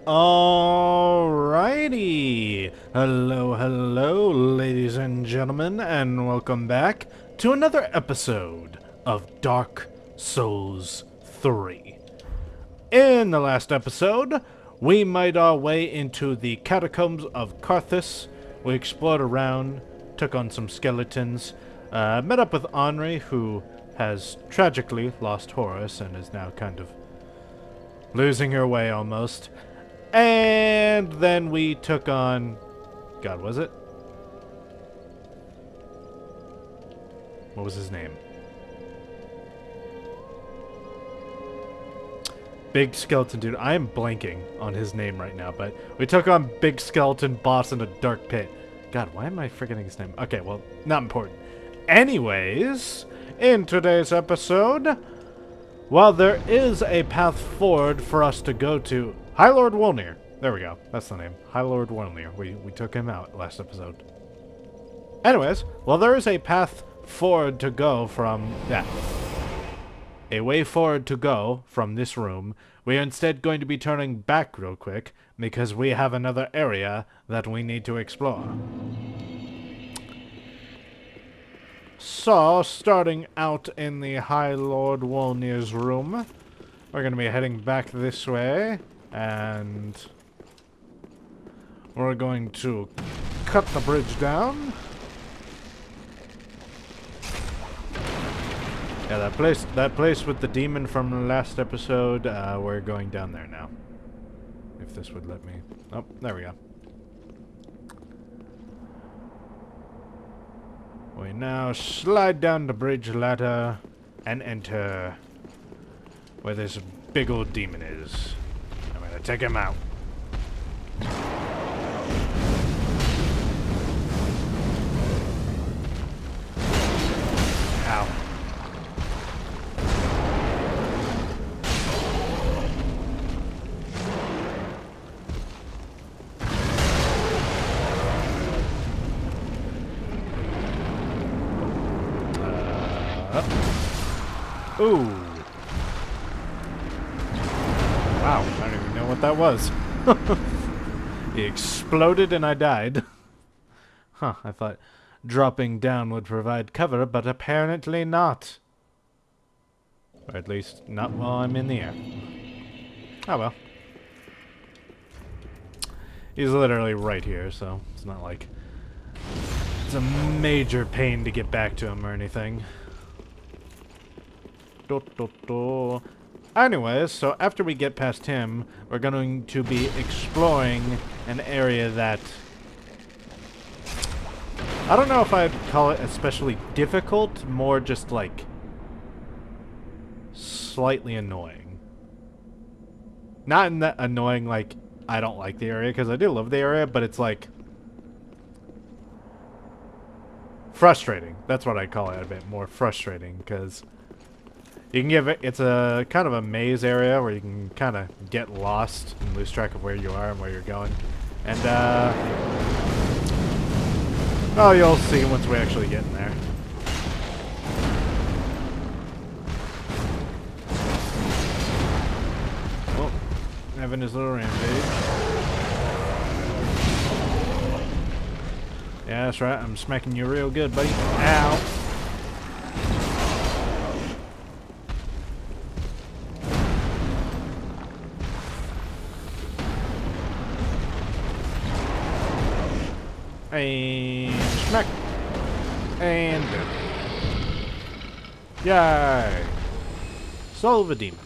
Alrighty. Hello, ladies and gentlemen, and welcome back to another episode of Dark Souls 3. In the last episode, we made our way into the catacombs of Carthus. We explored around, took on some skeletons, met up with Henri, who has tragically lost Horus and is now kind of losing her way almost. And then we took on... God, was it? What was his name? Big Skeleton Dude. I am blanking on his name right now, but we took on Big Skeleton Boss in a dark pit. God, why am I forgetting his name? Okay, well, not important. Anyways, in today's episode, while there is a path forward for us to go to... High Lord Wolnir. There we go. That's the name. High Lord Wolnir. We took him out last episode. Anyways, while there is a path forward to go from... a way forward to go from this room, we are instead going to be turning back real quick because we have another area that we need to explore. So, starting out in the High Lord Wolnir's room, we're going to be heading back this way, and we're going to cut the bridge down. Yeah, that place with the demon from the last episode, we're going down there now. If this would let me. Oh, there we go. We now slide down the bridge ladder and enter where this big old demon is. I'm gonna take him out. Ow. Ooh. Wow, I don't even know what that was. He exploded and I died. Huh, I thought dropping down would provide cover, but apparently not. Or at least, not while I'm in the air. Oh well. He's literally right here, so it's not like it's a major pain to get back to him or anything. Anyways, so after we get past him, we're going to be exploring an area that... I don't know if I'd call it especially difficult, more just like... slightly annoying. Not in that annoying like, I don't like the area, because I do love the area, but it's like... frustrating. That's what I call it, a bit more frustrating, because... you can give it, it's a kind of a maze area where you can kind of get lost and lose track of where you are and where you're going. And, oh, you'll see once we actually get in there. Oh, having his little rampage. Yeah, that's right, I'm smacking you real good, buddy. Ow! And smack. And boom. Yay. Soul of a demon.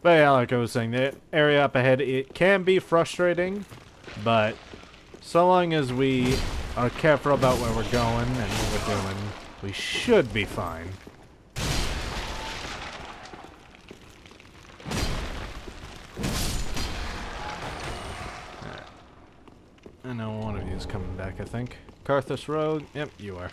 But yeah, like I was saying, the area up ahead, it can be frustrating, but so long as we are careful about where we're going and what we're doing, we should be fine. I know one of you is coming back, I think. Carthus Rogue? Yep, you are.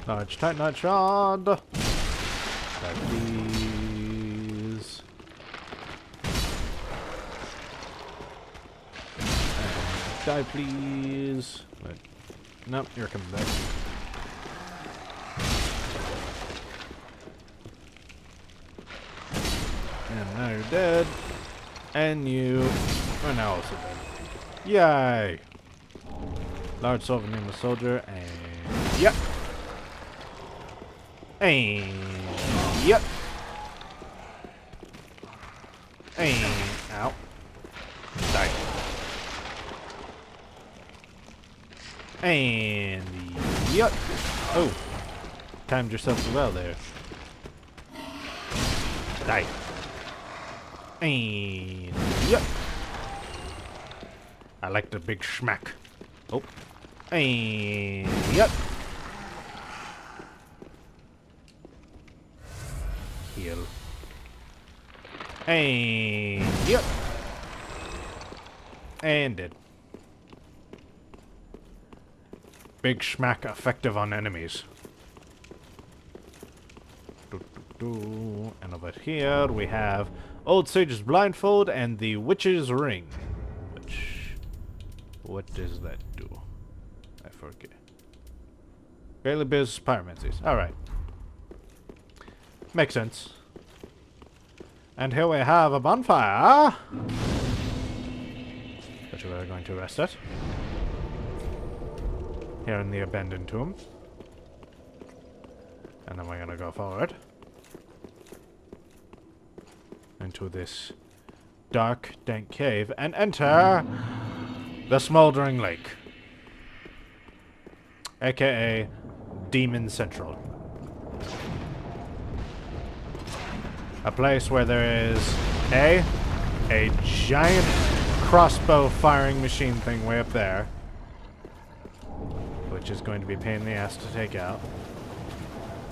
Large Titanite Shard! Like these. Die, please. Wait. Nope, you're coming back. And now you're dead. And you are now also dead. Yay! Large silver name of soldier, and yep. And yep. And ow. Die. And yep. Oh. Timed yourself well there. Die. And yep. I like the big schmack. Oh. And yep. Heal. And yep. And dead. Big schmack effective on enemies. And over here we have Old Sage's Blindfold and the Witch's Ring. What does that do? I forget. Greatly builds pyromancies. Alright. Makes sense. And here we have a bonfire. Which we're going to rest at. Here in the abandoned tomb. And then we're going to go forward. Into this dark, dank cave and enter the Smoldering Lake. AKA Demon Central. A place where there is a giant crossbow firing machine thing way up there. Which is going to be a pain in the ass to take out.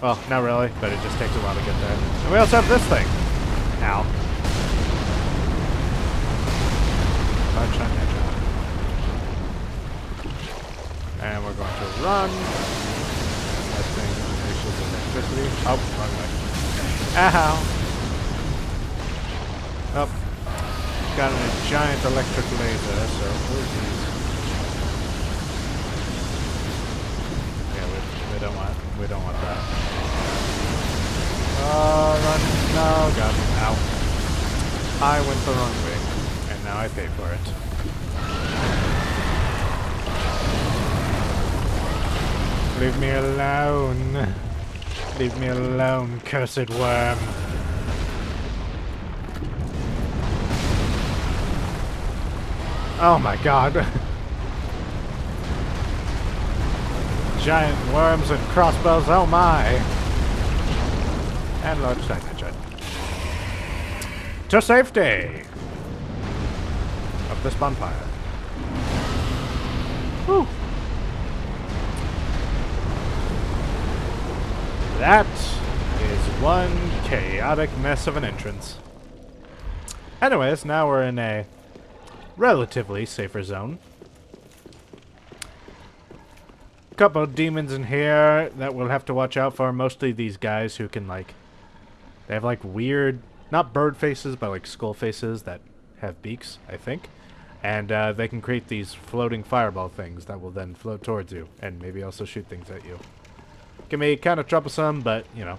Well, not really, but it just takes a while to get there. And we also have this thing. Ow. Large shot headshot. And we're going to run. That thing unleashes electricity. Oh, wrong way. Ow. Oh. Got a giant electric laser, so yeah, we don't want that. Run. No, God. Ow. I went the wrong way, and now I pay for it. Leave me alone. Leave me alone, cursed worm. Oh my God. Giant worms and crossbows, oh my. And large signature. To safety of this bonfire. Whew. That is one chaotic mess of an entrance. Anyways, now we're in a relatively safer zone. Couple of demons in here that we'll have to watch out for. Mostly these guys who can, like, they have like weird, not bird faces, but like skull faces that have beaks, I think. And they can create these floating fireball things that will then float towards you and maybe also shoot things at you. Can be kind of troublesome, but, you know,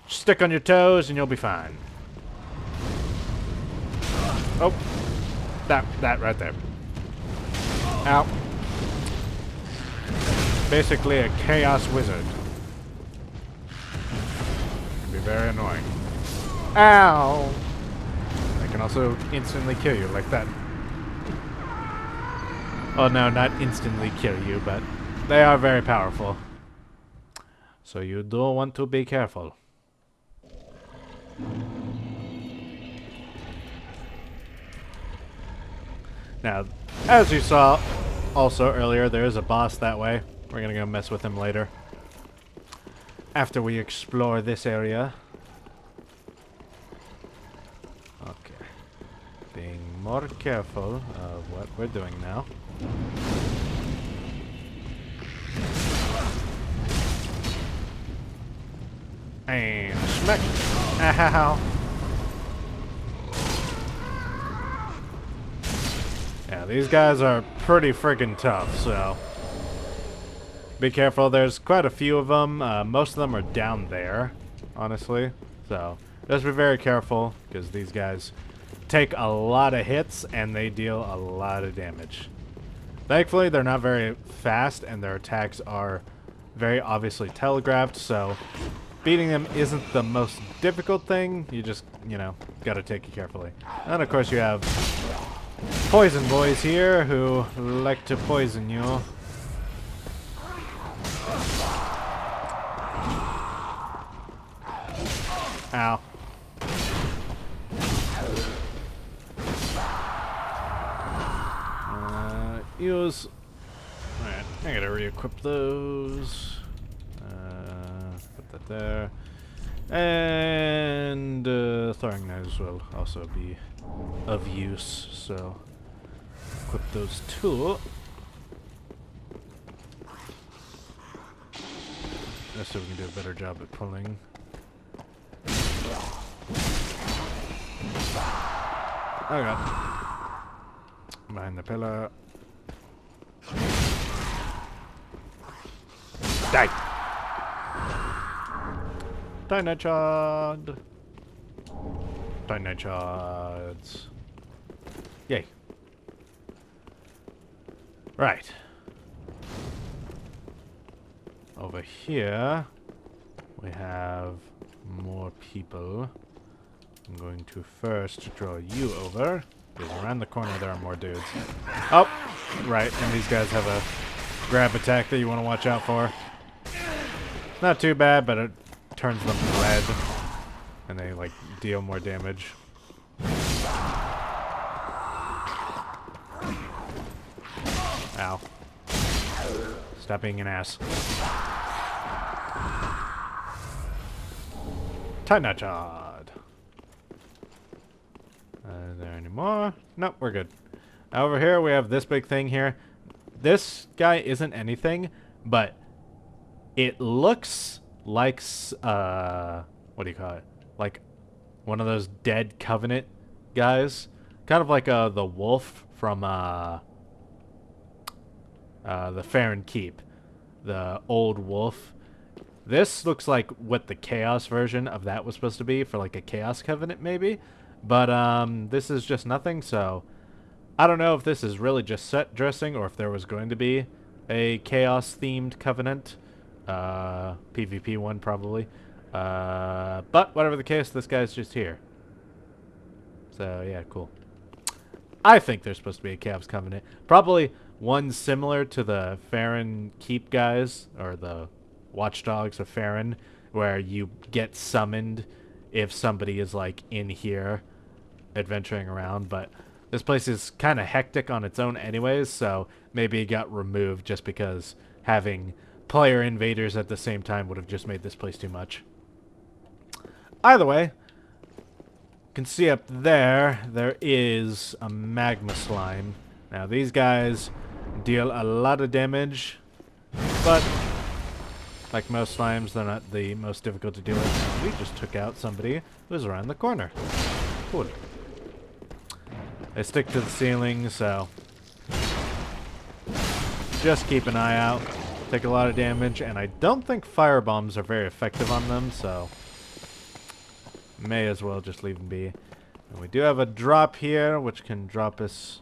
stick on your toes and you'll be fine. Oh, that right there. Ow. Basically a chaos wizard. Can be very annoying. Ow! They can also instantly kill you like that. Oh no, not instantly kill you, but they are very powerful. So you do want to be careful. Now, as you saw also earlier, there is a boss that way. We're gonna go mess with him later. After we explore this area. Okay. Being more careful of what we're doing now. And smack! Ow! Yeah, these guys are pretty friggin' tough, so be careful. There's quite a few of them. Most of them are down there, honestly. So just be very careful, because these guys take a lot of hits and they deal a lot of damage. Thankfully, they're not very fast, and their attacks are very obviously telegraphed, so beating them isn't the most difficult thing. You just, you know, gotta take it carefully. And of course you have poison boys here who like to poison you. Ow. Use. Alright, I gotta re-equip those. Put that there. And throwing knives will also be of use, so equip those two. Just so we can do a better job at pulling. Oh god. Behind the pillar. Die! Dynachod! Dynachods. Yay. Right. Over here, we have more people. I'm going to first draw you over, because around the corner there are more dudes. Oh! Right, and these guys have a grab attack that you want to watch out for. Not too bad, but it turns them red, and they, like, deal more damage. Ow. Stop being an ass. Tynachod. Is there any more? Nope, we're good. Over here, we have this big thing here. This guy isn't anything, but it looks like, what do you call it? Like one of those dead Covenant guys. Kind of like the wolf from the Farron Keep. The old wolf. This looks like what the Chaos version of that was supposed to be for like a Chaos Covenant maybe. But this is just nothing, so I don't know if this is really just set dressing or if there was going to be a Chaos-themed Covenant. PvP one, probably. But whatever the case, this guy's just here. So, yeah, cool. I think there's supposed to be a Chaos Covenant. Probably one similar to the Farron Keep guys, or the Watchdogs of Farron, where you get summoned if somebody is, like, in here adventuring around, but this place is kind of hectic on its own anyways, so maybe it got removed just because having player invaders at the same time would have just made this place too much. Either way, you can see up there, there is a magma slime. Now these guys deal a lot of damage, but like most slimes, they're not the most difficult to deal with. We just took out somebody who was around the corner. Cool. They stick to the ceiling, so just keep an eye out. Take a lot of damage, and I don't think fire bombs are very effective on them, so may as well just leave them be. And we do have a drop here, which can drop us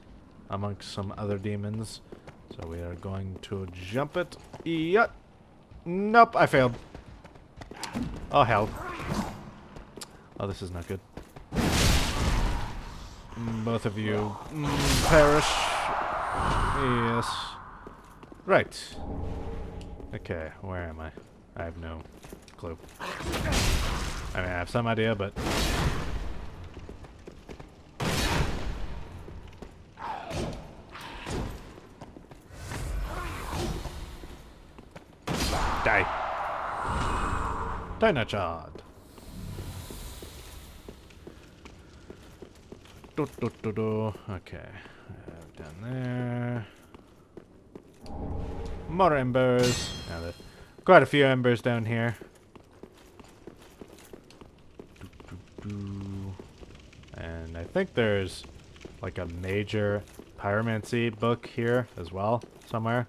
amongst some other demons. So we are going to jump it. Yep. Nope, I failed. Oh, hell. Oh, this is not good. Both of you perish. Yes. Right. Okay, where am I? I have no clue. I mean, I have some idea, but... Die. Dynachod. Okay. Down there. More embers. Now there's quite a few embers down here. And I think there's like a major pyromancy book here as well, somewhere.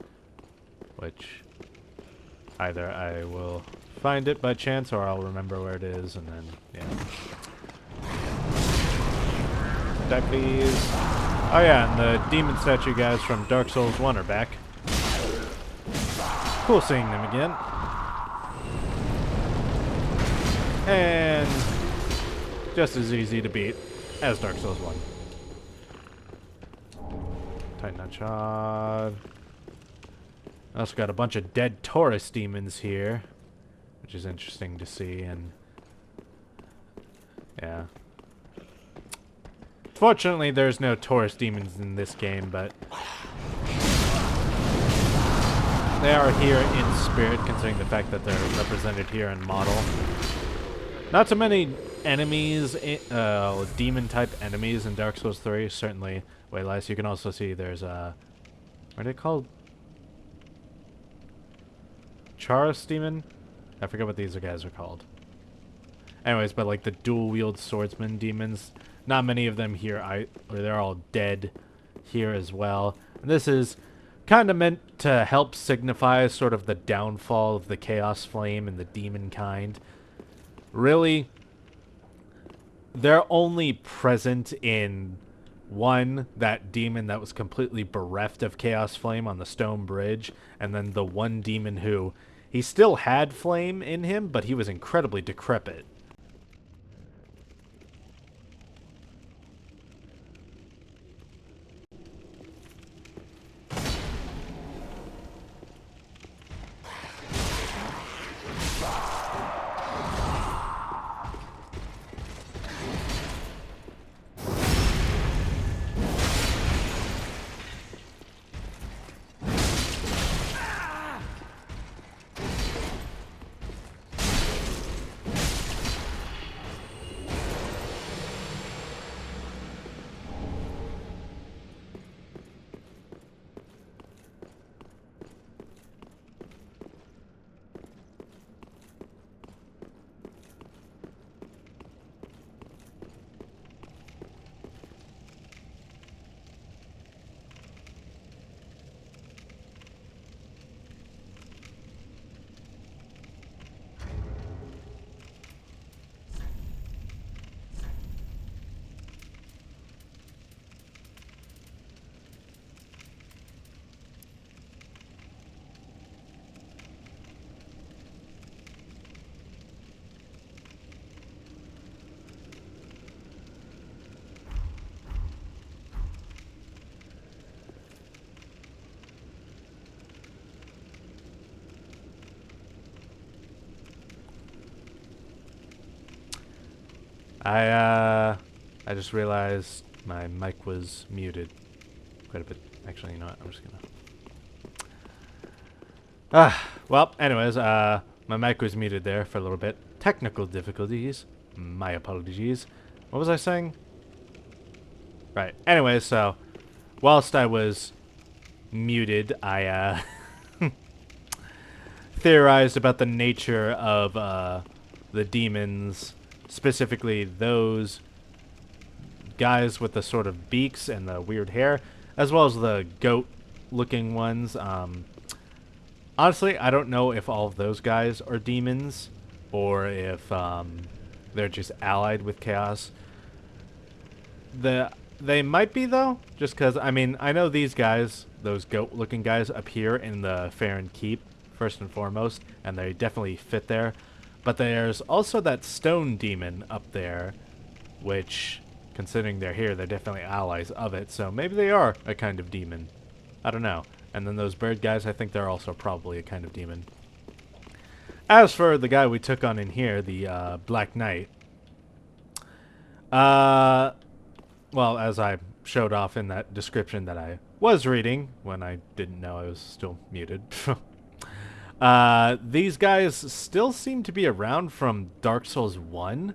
Which either I will find it by chance or I'll remember where it is and then, yeah. Die please. Oh yeah, and the demon statue guys from Dark Souls 1 are back. Cool seeing them again. And just as easy to beat as Dark Souls 1. Titanite Shard. I also got a bunch of dead Taurus demons here, which is interesting to see, and yeah. Fortunately, there's no Taurus demons in this game, but they are here in spirit, considering the fact that they're represented here in model. Not so many enemies, demon-type enemies in Dark Souls 3, certainly way less. You can also see there's what are they called? Charos demon? I forget what these guys are called. Anyways, but like the dual-wield swordsman demons, not many of them here. They're all dead here as well. And this is kind of meant to help signify sort of the downfall of the Chaos Flame and the demon kind. Really, they're only present in one, that demon that was completely bereft of Chaos Flame on the stone bridge, and then the one demon who, he still had flame in him, but he was incredibly decrepit. I just realized my mic was muted quite a bit. Actually, you know what? I'm just gonna... well, anyways, my mic was muted there for a little bit. Technical difficulties. My apologies. What was I saying? Right. Anyways, so, whilst I was muted, I, theorized about the nature of, the demons, specifically those guys with the sort of beaks and the weird hair, as well as the goat-looking ones. Honestly, I don't know if all of those guys are demons, or if they're just allied with Chaos. They might be, though, just because, I mean, I know these guys, those goat-looking guys, appear in the Farron Keep, first and foremost, and they definitely fit there. But there's also that stone demon up there, which, considering they're here, they're definitely allies of it, so maybe they are a kind of demon. I don't know. And then those bird guys, I think they're also probably a kind of demon. As for the guy we took on in here, the Black Knight, well, as I showed off in that description that I was reading, when I didn't know I was still muted, these guys still seem to be around from Dark Souls 1,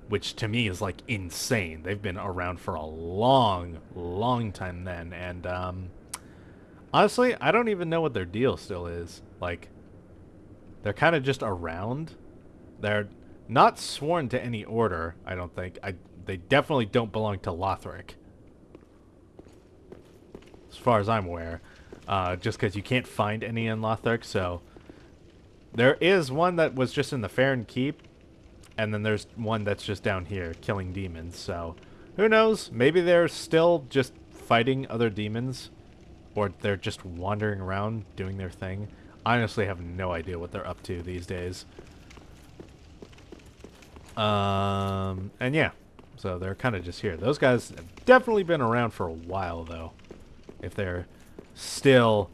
which to me is, like, insane. They've been around for a long, long time then, and, honestly, I don't even know what their deal still is. Like, they're kind of just around. They're not sworn to any order, I don't think. They definitely don't belong to Lothric. as far as I'm aware. Just because you can't find any in Lothric, so... There is one that was just in the Farron Keep, and then there's one that's just down here, killing demons, so... Who knows? Maybe they're still just fighting other demons, or they're just wandering around doing their thing. I honestly have no idea what they're up to these days. And yeah, so they're kind of just here. Those guys have definitely been around for a while, though, if they're still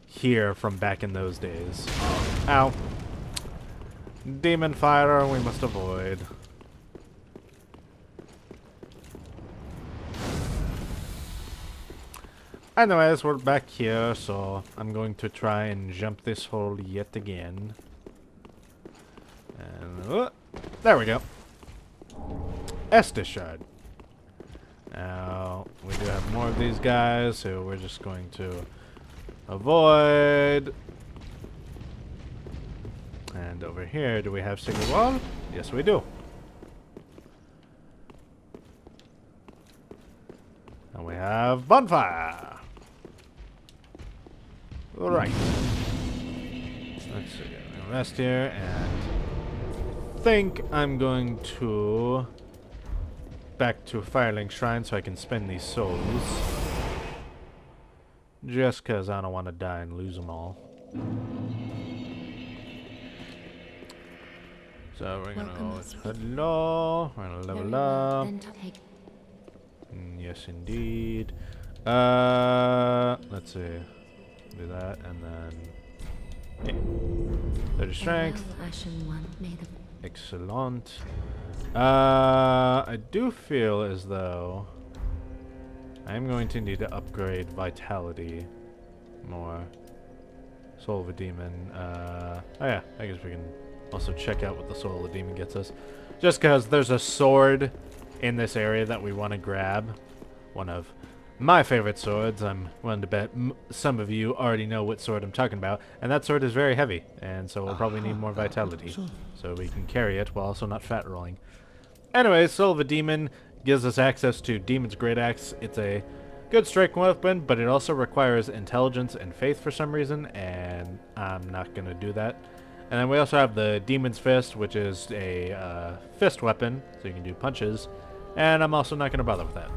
here from back in those days. Ow. Demon fire we must avoid. Anyways, we're back here, so I'm going to try and jump this hole yet again. And there we go. Estus shard. Now, we do have more of these guys, so we're just going to avoid. And over here, do we have Sacred Wall? Yes, we do. And we have Bonfire. Alright. Let's see. I'm gonna rest here, and think I'm going to back to Firelink Shrine so I can spend these souls. Just because I don't want to die and lose them all. So we're gonna go hello. We're gonna level up. Yes, indeed. Let's see. Do that, and then 30 strength. Excellent. I do feel as though I'm going to need to upgrade vitality more. Soul of a Demon. Oh yeah, I guess we can also check out what the Soul of a Demon gets us. Just because there's a sword in this area that we want to grab. One of my favorite swords. I'm willing to bet some of you already know what sword I'm talking about. And that sword is very heavy, and so we'll probably need more vitality. So we can carry it while also not fat rolling. Anyway, Soul of a Demon gives us access to Demon's Great Axe. It's a good strike weapon, but it also requires intelligence and faith for some reason, and I'm not going to do that. And then we also have the Demon's Fist, which is a fist weapon, so you can do punches. And I'm also not going to bother with that.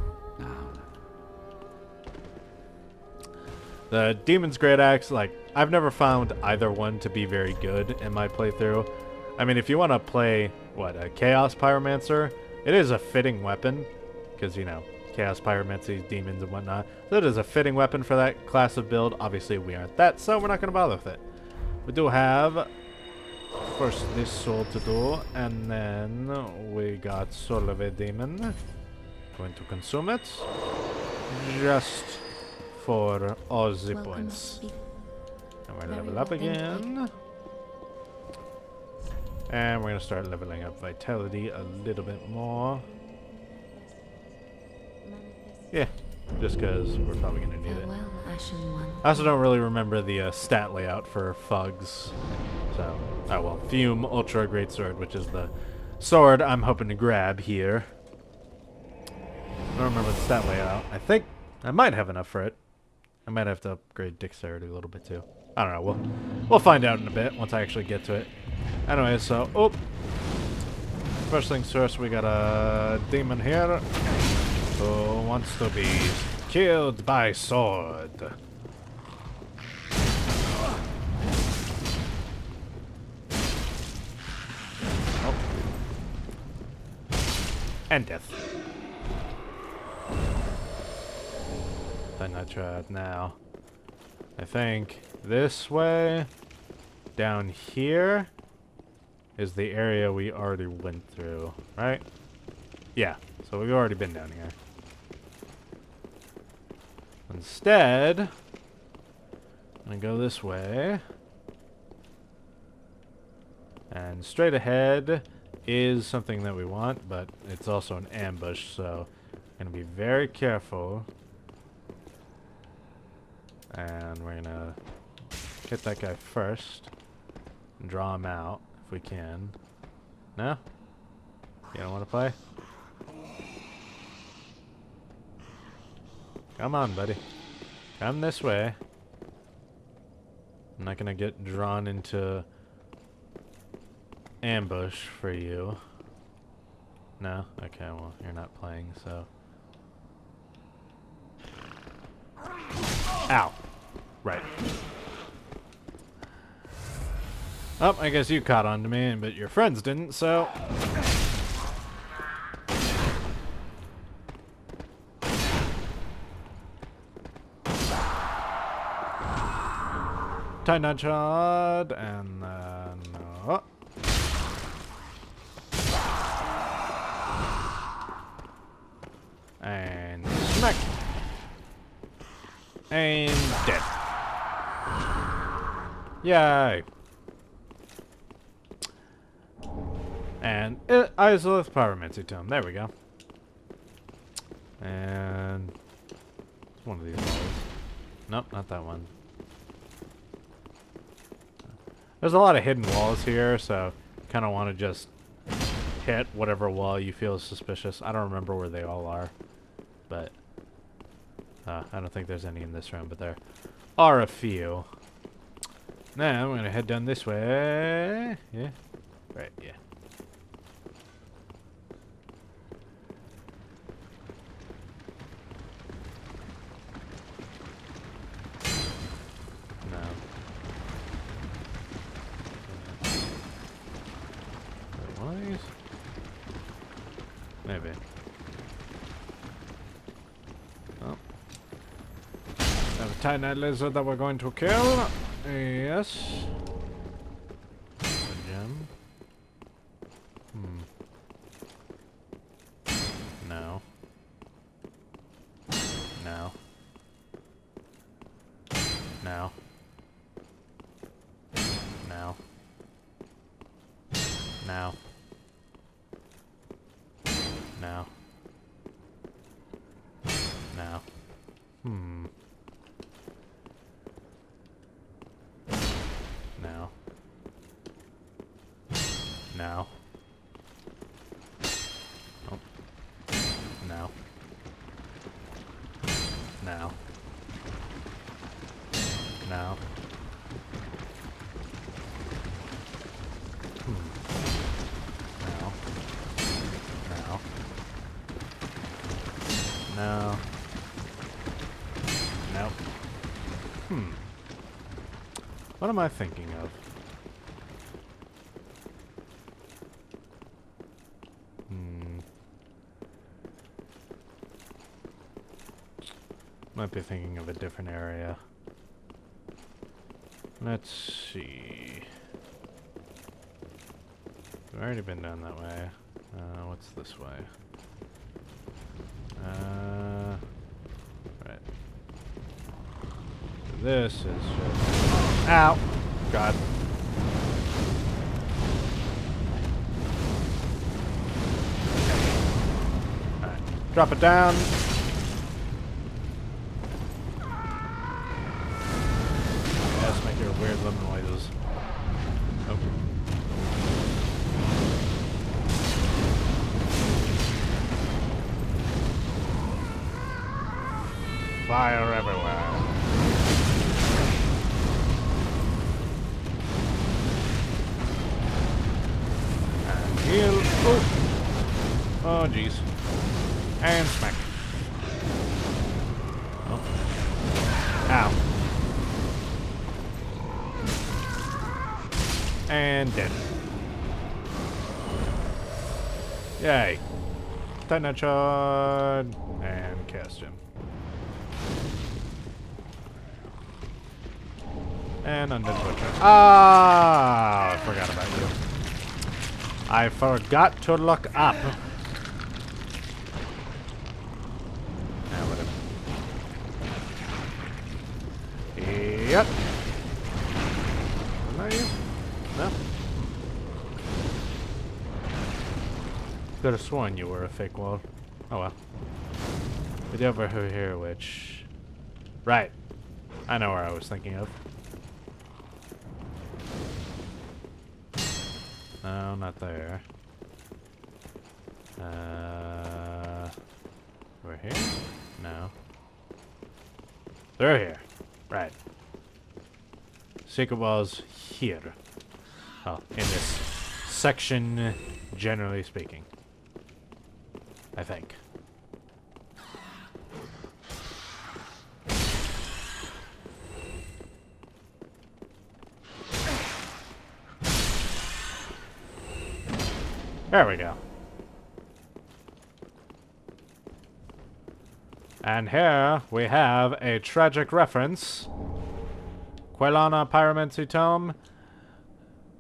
The Demon's Great Axe, like, I've never found either one to be very good in my playthrough. I mean, if you want to play, what, a Chaos Pyromancer, it is a fitting weapon, because, you know, Chaos Pyromancy, demons and whatnot. So it is a fitting weapon for that class of build. Obviously, we aren't that, so we're not going to bother with it. We do have, first, this soul to do, and then we got Soul of a Demon. Going to consume it. Just for all the points. And we're gonna level up again. And we're gonna start leveling up vitality a little bit more. Yeah, just because we're probably gonna need it. I also don't really remember the stat layout for Fugs. So, oh well. Fume Ultra Greatsword, which is the sword I'm hoping to grab here. I don't remember the stat layout. I think I might have enough for it. I might have to upgrade dexterity a little bit too. I don't know. We'll find out in a bit once I actually get to it. Anyway, so first things first, we got a demon here who wants to be killed by sword. Oh. And death. Then I try it now. I think this way, down here, is the area we already went through, right? Yeah, so we've already been down here. Instead, I'm gonna go this way. And straight ahead is something that we want, but it's also an ambush, so I'm gonna be very careful. And we're gonna hit that guy first and draw him out if we can. No? You don't want to play? Come on, buddy. Come this way. I'm not gonna get drawn into ambush for you. No? Okay, well, you're not playing, so... Ow! Right. Oh, I guess you caught on to me, but your friends didn't, so... Tie nut shot, and then... Oh. And smack! And dead. Yay! And Isolith Pyromancy Tome. There we go. And it's one of these walls. Nope, not that one. There's a lot of hidden walls here, so kind of want to just hit whatever wall you feel is suspicious. I don't remember where they all are, but I don't think there's any in this room, but there are a few. Now I'm gonna head down this way. Yeah, right, yeah. Maybe. Oh. Have a tiny lizard that we're going to kill. Yes. A gem. No. No. No. No. No. No. No. No. No. Oh. No. No. No. No. No. No. Nope. What am I thinking of? Might be thinking of a different area. Let's see. We've already been down that way. What's this way? Right. This is just... Ow! God. Alright. Drop it down. Yes, make your weird little noises. Oh. Fire everywhere. And heal. Oh. Oh, jeez. And smack. Oh. Ow. And dead. Yay. Titan shot. And cast him. And Undead Butcher. Ah! I forgot about you. I forgot to look up. Now whatever. Yep. Wasn't that you? No? Could have sworn you were a fake wall. Oh well. We do have her here, which... Right. I know where I was thinking of. No, not there. We're here? No. They're here. Right. Secret wall's here. Oh, in this section, generally speaking. I think. There we go. And here we have a tragic reference. Quelana Pyromancy Tome.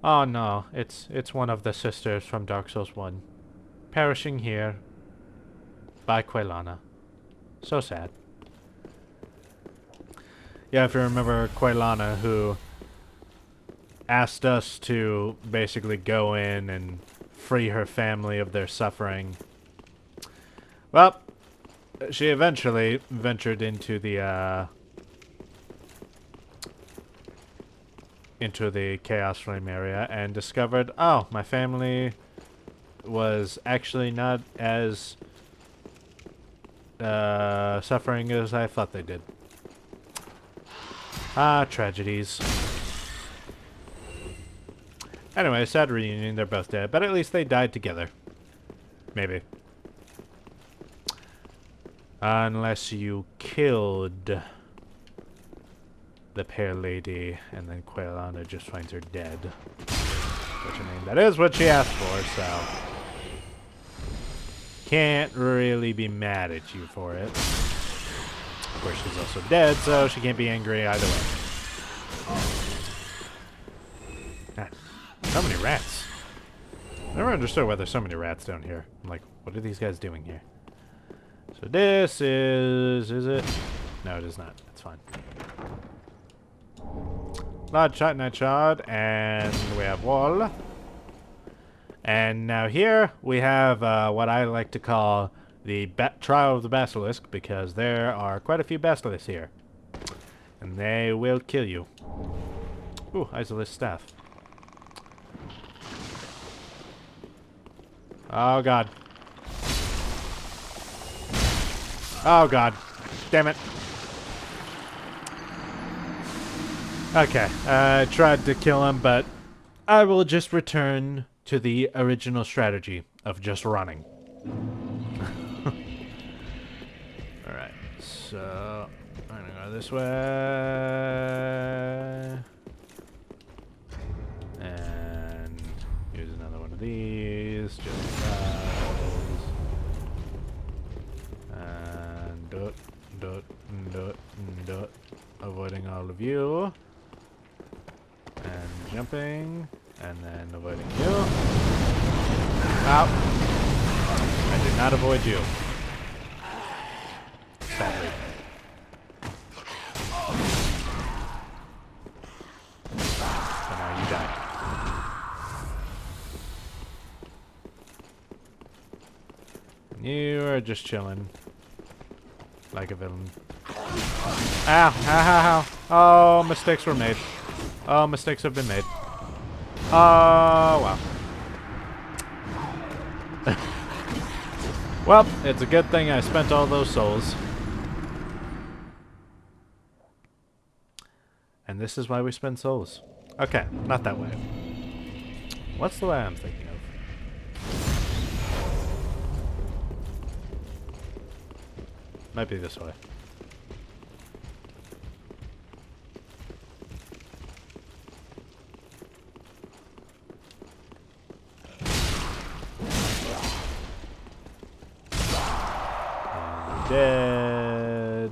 Oh no, it's one of the sisters from Dark Souls 1. Perishing here by Quelana. So sad. Yeah, if you remember Quelana, who asked us to basically go in and free her family of their suffering. Well, she eventually ventured into the Chaos Flame area and discovered, oh, my family was actually not as suffering as I thought they did. Ah, tragedies. Anyway, sad reunion, they're both dead, but at least they died together. Maybe. Unless you killed the Pear Lady, and then Quelana just finds her dead. Which, I mean, that is what she asked for, so... Can't really be mad at you for it. Of course, she's also dead, so she can't be angry either way. God, so many rats. I never understood why there's so many rats down here. I'm like, what are these guys doing here? So this is it? No, it is not. It's fine. Large Titanite Shard, and we have wall. And now here we have what I like to call the Trial of the Basilisk, because there are quite a few basilisks here. And they will kill you. Ooh, Isolus Staff. Oh god. Oh god. Damn it. Okay, I tried to kill him, but I will just return to the original strategy of just running. Alright, so I'm gonna go this way. And here's another one of these, just because. And avoiding all of you. And jumping. And then avoiding you. Ow. I did not avoid you. Sadly. So now you die. You are just chilling. Like a villain. Ow! Ow! Ow! Ow! Oh, mistakes were made. Oh, mistakes have been made. Oh, wow. Well, it's a good thing I spent all those souls. And this is why we spend souls. Okay, not that way. What's the way I'm thinking of? Might be this way. Dead.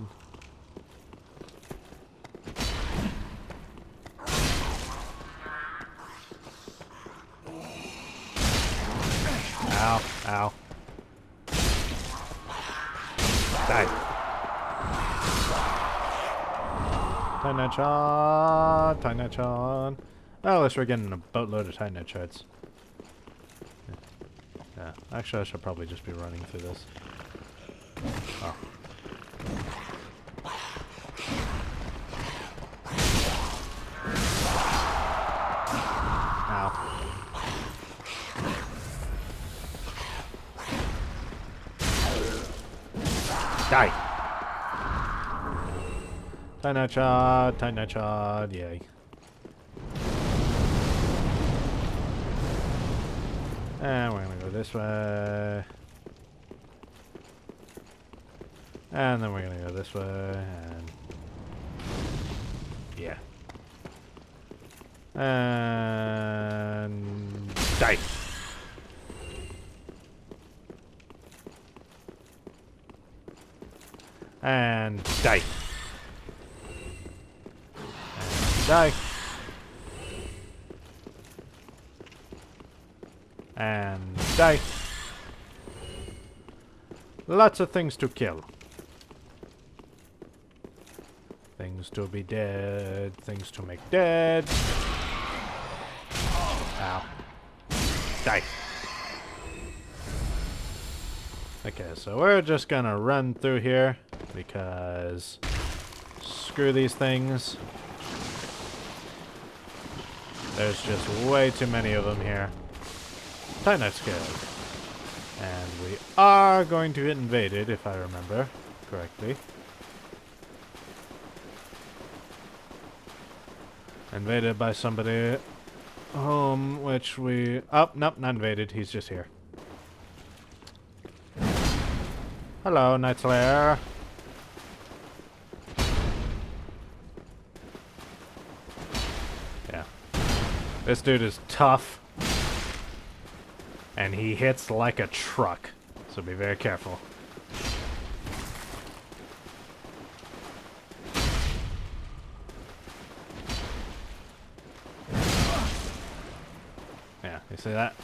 Ow, ow. Die. Titanite Shard. Oh, at least we're getting a boatload of Titanite Shards. Yeah, actually I should probably just be running through this. Oh. Ow. Die. Tight night shot, yay. And we're gonna go this way. And then we're gonna go this way, and yeah. And die. And die. And die. And die. Lots of things to kill. Things to be dead. Things to make dead. Ow. Die. Okay, so we're just gonna run through here because screw these things. There's just way too many of them here. Tight Knight's good. And we are going to get invaded, if I remember correctly. Invaded by somebody which we... Oh, nope, not invaded. He's just here. Hello, Night Slayer. Yeah. This dude is tough. And he hits like a truck. So be very careful. Yeah, you see that?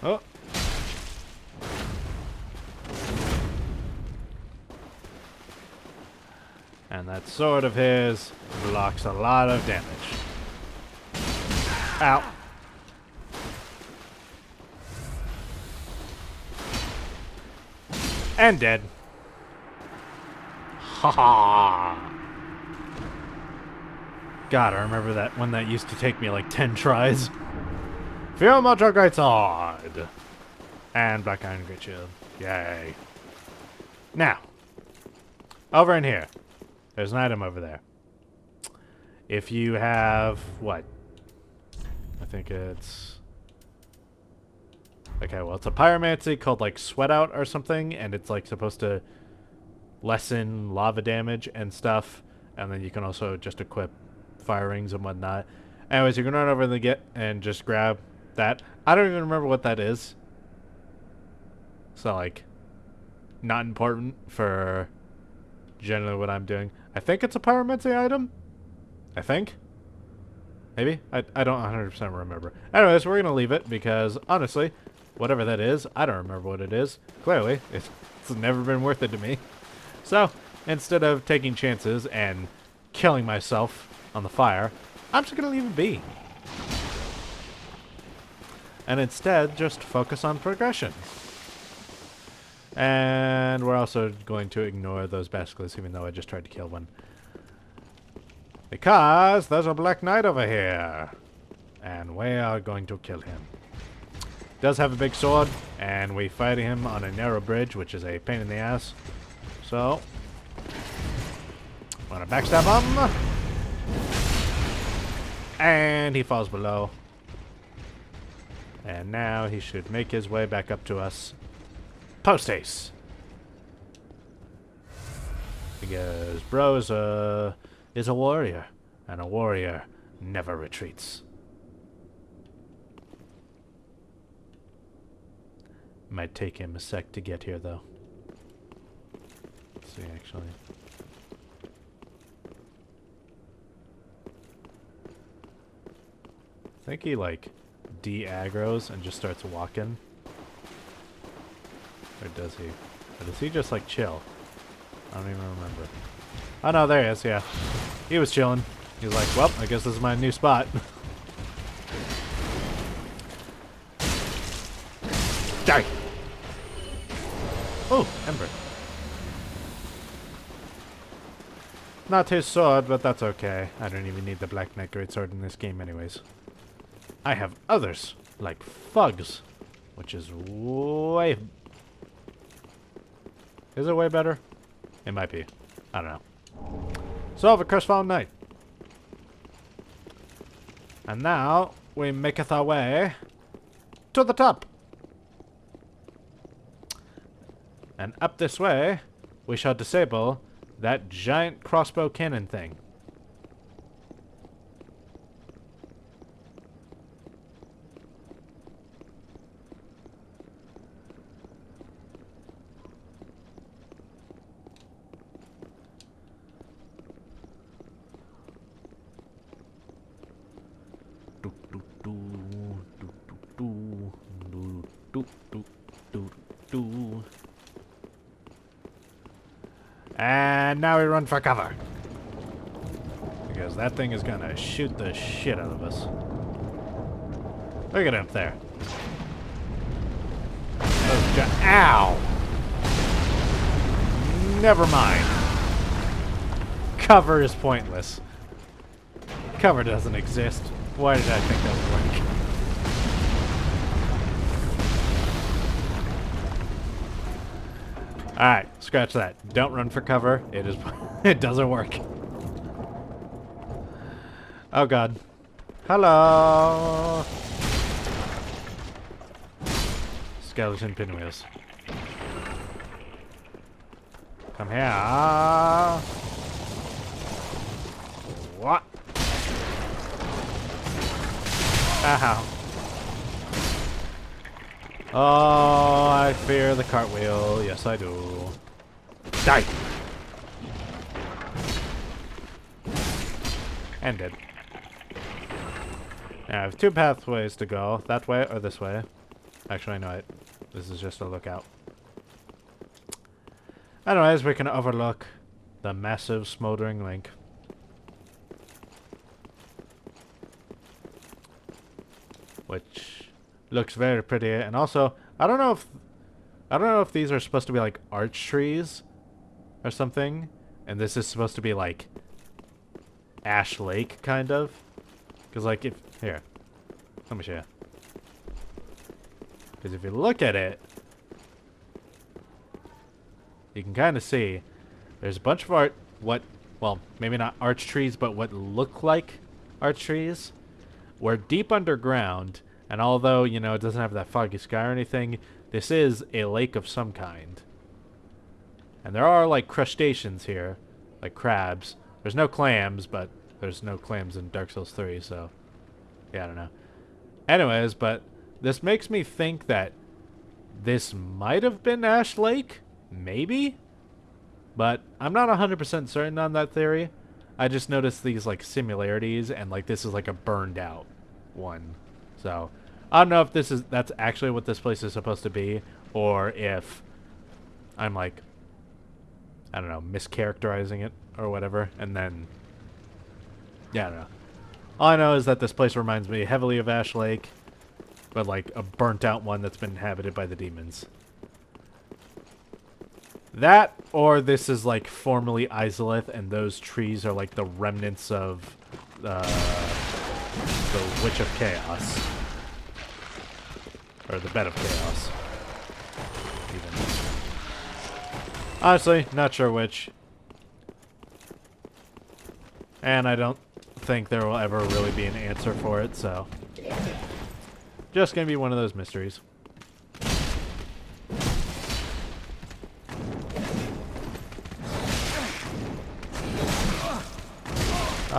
Oh. And that sword of his blocks a lot of damage. Ow. And dead. Ha ha. God, I remember that when that used to take me like 10 tries. Feel Mojo Great Sword. And Black Iron Great Shield. Yay. Now, over in here, there's an item over there. If you have, what? I think it's... Okay, well, it's a pyromancy called, like, Sweat Out or something, and it's, like, supposed to lessen lava damage and stuff, and then you can also just equip fire rings and whatnot. Anyways, you can run over and just grab that. I don't even remember what that is. So, like, not important for generally what I'm doing. I think it's a pyromancy item. I think. Maybe? I don't 100% remember. Anyways, we're going to leave it because, honestly, whatever that is, I don't remember what it is. Clearly, it's never been worth it to me. So, instead of taking chances and killing myself on the fire, I'm just going to leave it be. And instead, just focus on progression. And we're also going to ignore those basilisks, even though I just tried to kill one. Because there's a Black Knight over here. And we are going to kill him. Does have a big sword, and we fight him on a narrow bridge, which is a pain in the ass. So, I'm gonna backstab him. And he falls below. And now he should make his way back up to us. Post-haste. Because bro is a warrior. And a warrior never retreats. Might take him a sec to get here, though. Let's see, actually. I think he, like, de-aggroes and just starts walking. Or does he? Or does he just, like, chill? I don't even remember. Oh, no, there he is, yeah. He was chilling. He was like, well, I guess this is my new spot. Die! Oh, Ember. Not his sword, but that's okay. I don't even need the Black Knight Greatsword in this game anyways. I have others, like Fugs, which is way Is it way better? It might be. I don't know. Solve a crestfallen knight. And now we maketh our way to the top. And up this way, we shall disable that giant crossbow cannon thing. And now we run for cover. Because that thing is gonna shoot the shit out of us. Look at him there. Ow! Never mind. Cover is pointless. Cover doesn't exist. Why did I think that would work? Alright, scratch that. Don't run for cover. It doesn't work. Oh god. Hello! Skeleton pinwheels. Come here. What? Ow. Oh, I fear the cartwheel. Yes, I do. Die! And dead. Now, I have two pathways to go. That way or this way. Actually, I know it. This is just a lookout. Anyways, we can overlook the massive Smoldering Lake. Which looks very pretty, and also I don't know if these are supposed to be like arch trees or something, and this is supposed to be like Ash Lake kind of, because like if here, let me show you. Because if you look at it, you can kind of see there's a bunch of well, maybe not arch trees, but what look like arch trees. We're deep underground, and although, you know, it doesn't have that foggy sky or anything, this is a lake of some kind. And there are, like, crustaceans here, like crabs. There's no clams, but there's no clams in Dark Souls 3, so, yeah, I don't know. Anyways, but this makes me think that this might have been Ash Lake, maybe? But I'm not 100% certain on that theory. I just noticed these, like, similarities, and, like, this is, like, a burned out one. So, I don't know if that's actually what this place is supposed to be, or if I'm, like, I don't know, mischaracterizing it, or whatever, and then, yeah, I don't know. All I know is that this place reminds me heavily of Ash Lake, but, like, a burnt out one that's been inhabited by the demons. That, or this is, like, formerly Izalith, and those trees are, like, the remnants of the Witch of Chaos. Or the Bed of Chaos. Even. Honestly, not sure which. And I don't think there will ever really be an answer for it, so. Just gonna be one of those mysteries.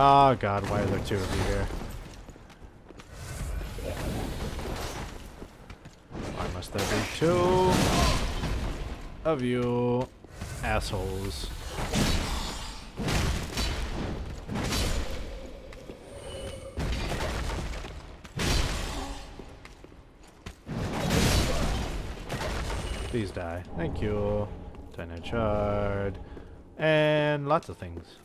Oh god, why are there two of you here? Why must there be two of you assholes? Please die. Thank you. Tiny shard. And lots of things.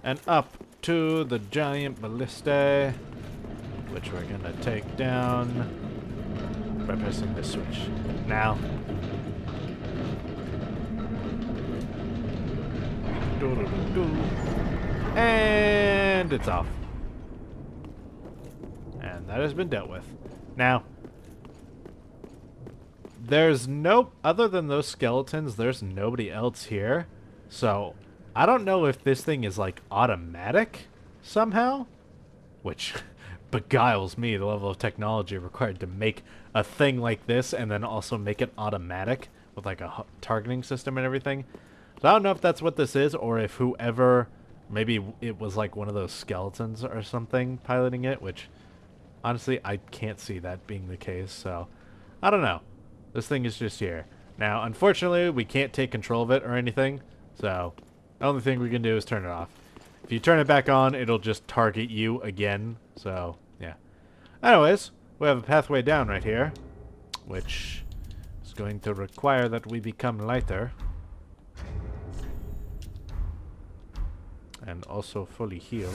And up to the giant ballista, which we're gonna take down by pressing this switch. Now. And it's off. And that has been dealt with. Now, There's other than those skeletons, there's nobody else here. So, I don't know if this thing is like automatic somehow, which beguiles me, the level of technology required to make a thing like this and then also make it automatic with like a targeting system and everything. So I don't know if that's what this is or if whoever, maybe it was like one of those skeletons or something piloting it, which honestly I can't see that being the case, so I don't know. This thing is just here. Now, unfortunately, we can't take control of it or anything, so the only thing we can do is turn it off. If you turn it back on, it'll just target you again, so yeah. Anyways, we have a pathway down right here, which is going to require that we become lighter. And also fully heal.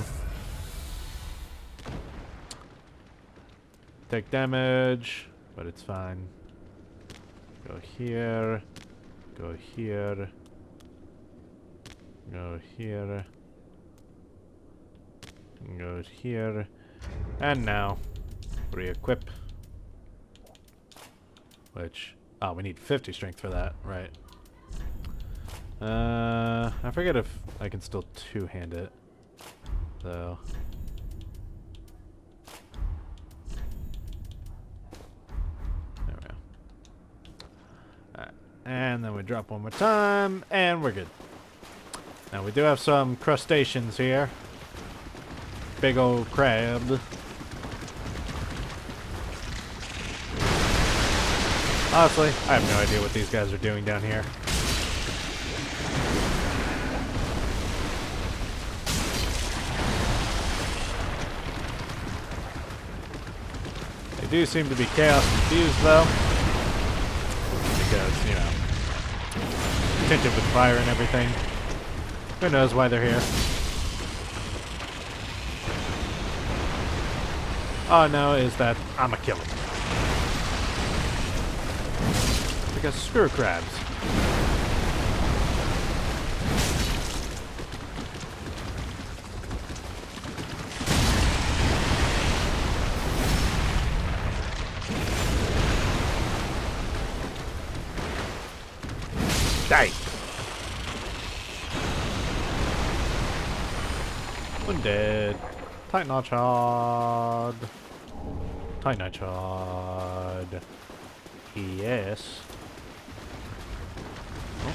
Take damage, but it's fine. Go here. Go here. Go here. Go here. And now, re-equip. Which, oh, we need 50 strength for that, right. I forget if I can still two-hand it, though. There we go. Alright, and then we drop one more time, and we're good. Now we do have some crustaceans here. Big old crab. Honestly, I have no idea what these guys are doing down here. They do seem to be chaos infused, though. Because, you know, tinted with fire and everything. Who knows why they're here? All I know is that I'm a killer. Because screw crabs. Die! One dead. Titanite shard. Titanite shard. Yes. Oh.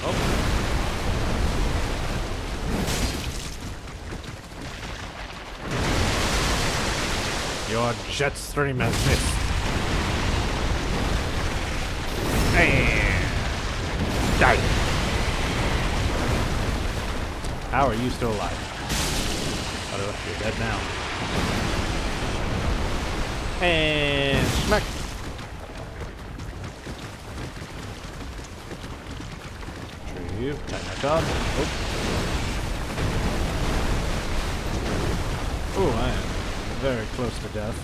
Oh. Your jet stream has missed. And die. How are you still alive? Oh, you're dead now. And smack. Retrieve. Titanite shard. Oh, I am very close to death.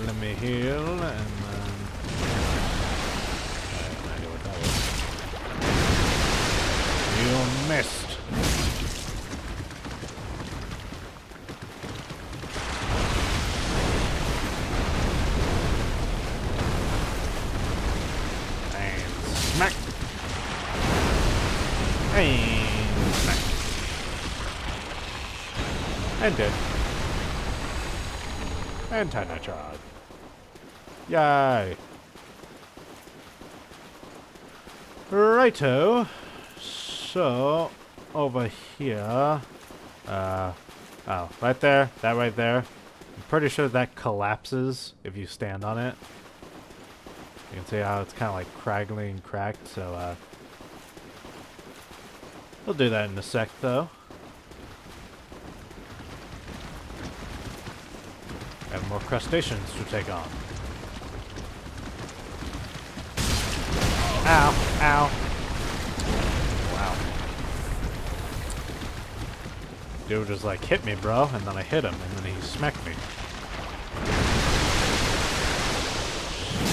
Let me heal and then. You missed. And smack. And smack. And dead. And Titanite shard. Yay. Righto. So, over here, oh, right there, that right there, I'm pretty sure that collapses if you stand on it. You can see how it's kind of like craggly and cracked, so, we'll do that in a sec, though. Have more crustaceans to take on. Ow, ow. Dude just like hit me, bro, and then I hit him, and then he smacked me.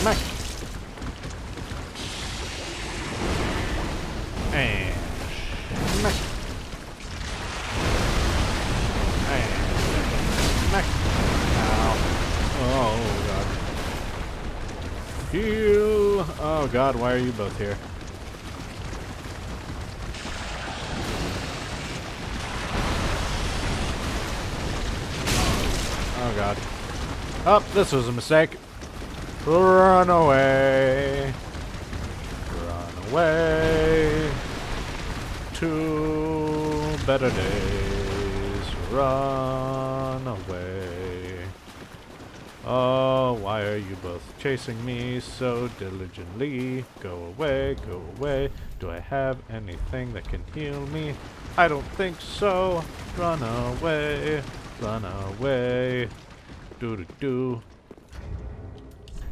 Smack. And smack. And smack. Ow. Heal! Oh god, why are you both here? Oh god. Oh, this was a mistake. Run away. Run away. To better days. Run away. Oh, why are you both chasing me so diligently? Go away, go away. Do I have anything that can heal me? I don't think so. Run away, run away. Do.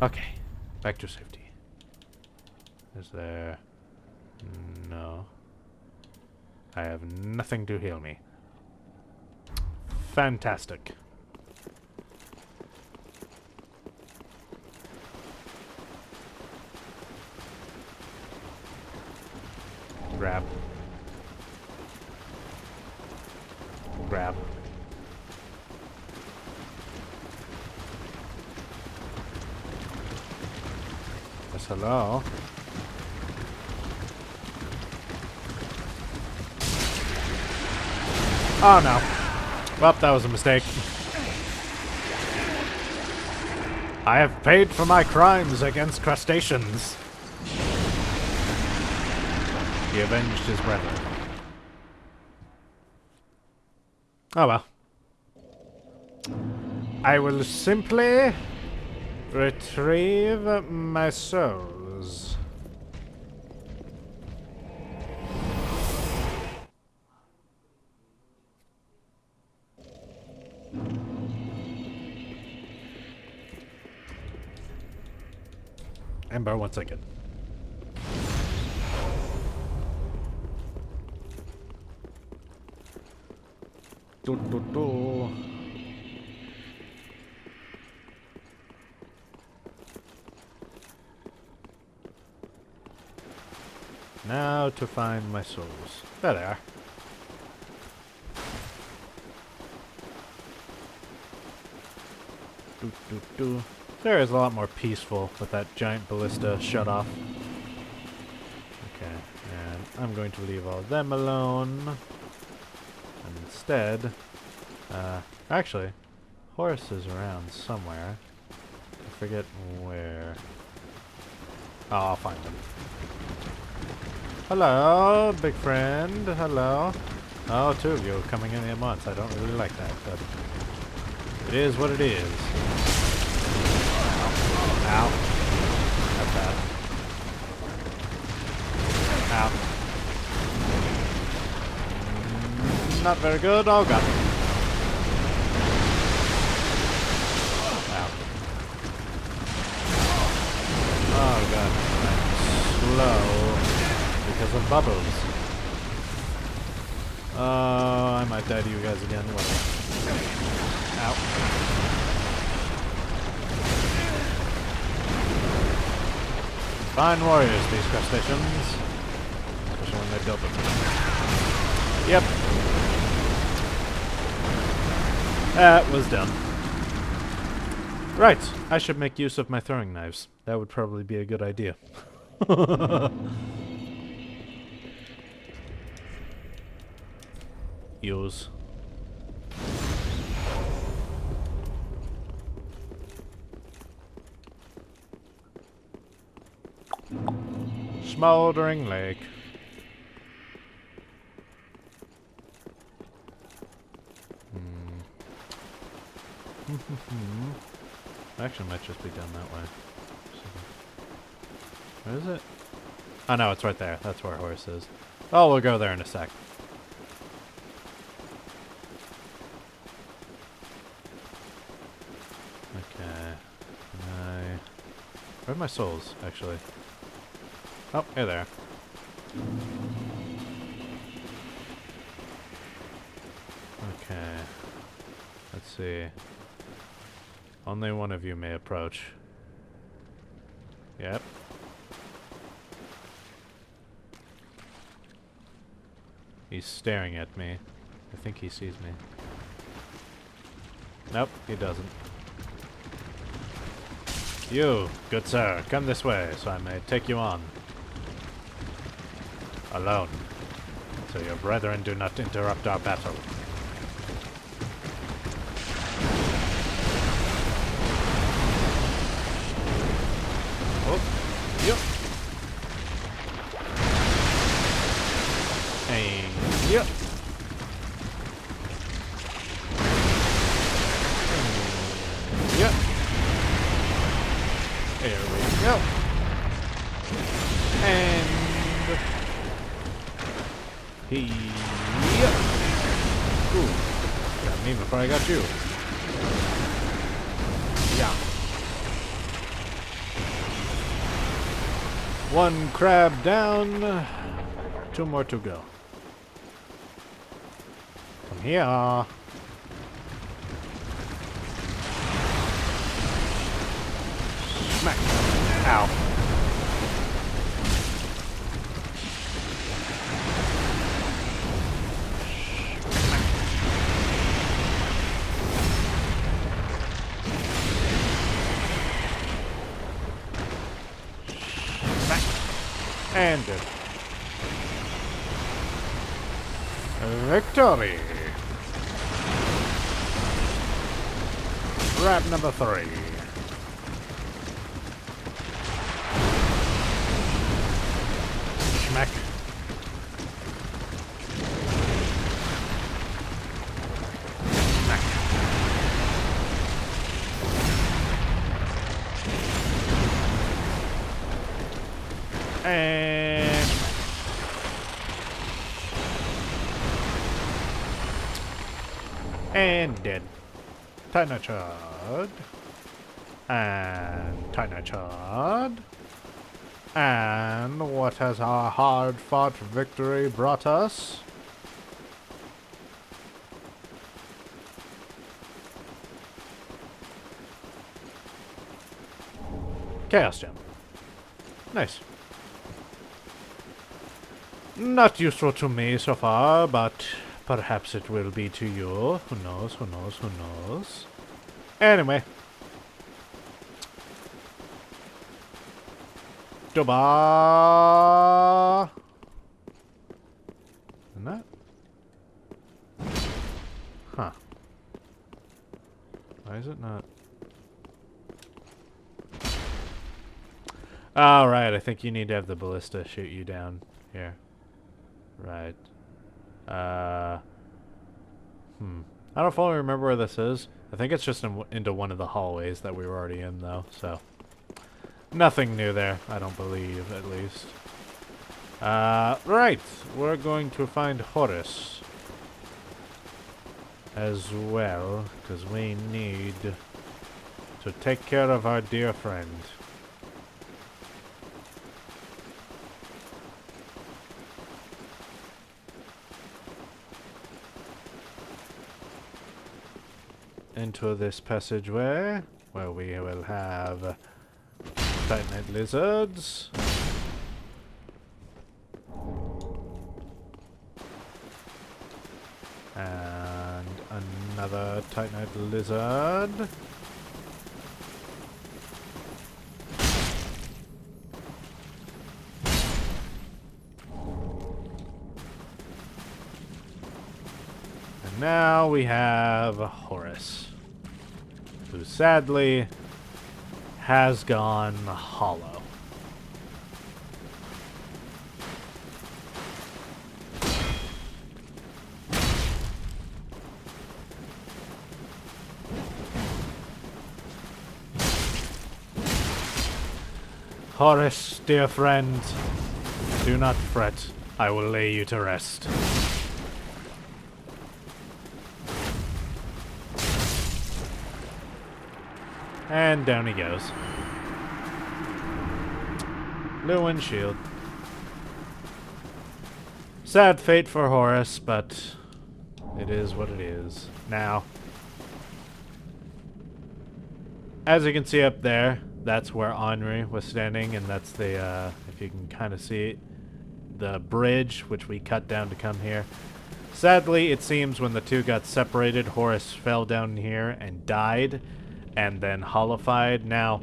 Okay, back to safety. Is there... No. I have nothing to heal me. Fantastic. Grab. Grab. Yes, hello. Oh no. Well, that was a mistake. I have paid for my crimes against crustaceans. He avenged his brethren. Oh well. I will simply retrieve my souls. Ember, one second. Do. Now to find my souls. There they are. Do. There is a lot more peaceful with that giant ballista shut off. Okay, and I'm going to leave all them alone. And instead, actually, Horus is around somewhere. I forget where. Oh, I'll find him. Hello, big friend. Hello. Oh, two of you coming in at once. I don't really like that, but it is what it is. Ow. That's bad. Ow. Not very good. Oh, God. Ow. Oh, God. I'm slow because of bubbles. Oh, I might die to you guys again. Whatever. Ow. Fine warriors, these crustaceans. Especially when they're built with them. Yep. That was dumb. Right, I should make use of my throwing knives. That would probably be a good idea. Use. Smoldering Lake. Actually, might just be down that way. Where is it? Oh no, it's right there. That's where Horus is. Oh, we'll go there in a sec. Okay. Where are my souls, actually? Oh, hey there. Okay. Let's see. Only one of you may approach. Yep. He's staring at me. I think he sees me. Nope, he doesn't. You, good sir, come this way so I may take you on. Alone, so your brethren do not interrupt our battle. Oh, yep. Hey, yep. Yep. There we go. And he. Yep. Ooh, got me before I got you. Yeah. One crab down. 2 more to go. Come here. Smack. Ow. Smack. And good. Victory! Crab number 3. Schmack. Schmack. And and dead. Tynachard. And Tynachard. And what has our hard-fought victory brought us? Chaos Gem. Nice. Not useful to me so far, but perhaps it will be to you. Who knows, who knows, who knows. Anyway. Duba! And that? Huh. Why is it not? Alright, I think you need to have the ballista shoot you down here. Right. I don't fully remember where this is. I think it's just into one of the hallways that we were already in, though, so. Nothing new there, I don't believe, at least. Right. We're going to find Horus as well, because we need to take care of our dear friend. Into this passageway, where we will have Titanite lizards. And another Titanite lizard. And now we have Horus, who sadly has gone hollow. Horus, dear friend, do not fret. I will lay you to rest. And down he goes. Blue windshield. Sad fate for Horus, but it is what it is. Now, as you can see up there, that's where Henri was standing, and that's the, if you can kind of see it, the bridge, which we cut down to come here. Sadly, it seems when the two got separated, Horus fell down here and died, and then hollowified. Now,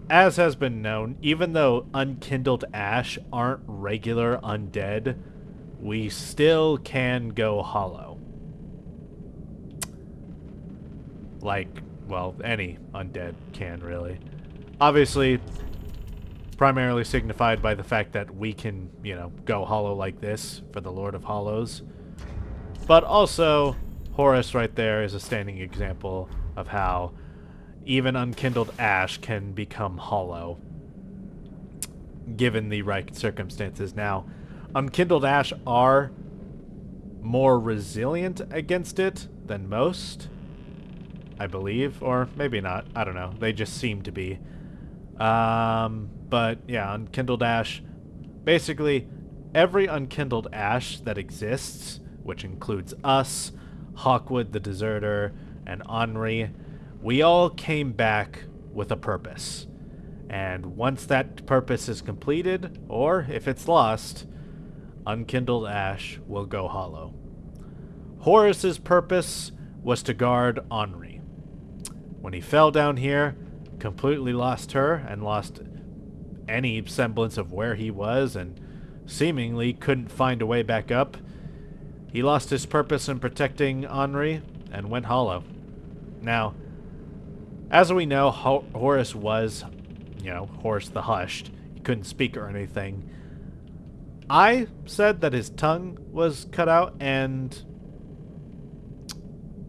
as has been known, even though unkindled ash aren't regular undead, we still can go hollow. Like, well, any undead can, really. Obviously, primarily signified by the fact that we can, you know, go hollow like this for the Lord of Hollows. But also, Horus right there is a standing example of how even unkindled ash can become hollow, given the right circumstances. Now, unkindled ash are more resilient against it than most, I believe, or maybe not. I don't know. They just seem to be. But yeah, unkindled ash. Basically, every unkindled ash that exists, which includes us, Hawkwood the Deserter, and Henri, we all came back with a purpose. And once that purpose is completed, or if it's lost, unkindled ash will go hollow. Horus's purpose was to guard Henri. When he fell down here, completely lost her and lost any semblance of where he was and seemingly couldn't find a way back up, he lost his purpose in protecting Henri and went hollow. Now, as we know, Horus was, you know, Horus the Hushed. He couldn't speak or anything. I said that his tongue was cut out, and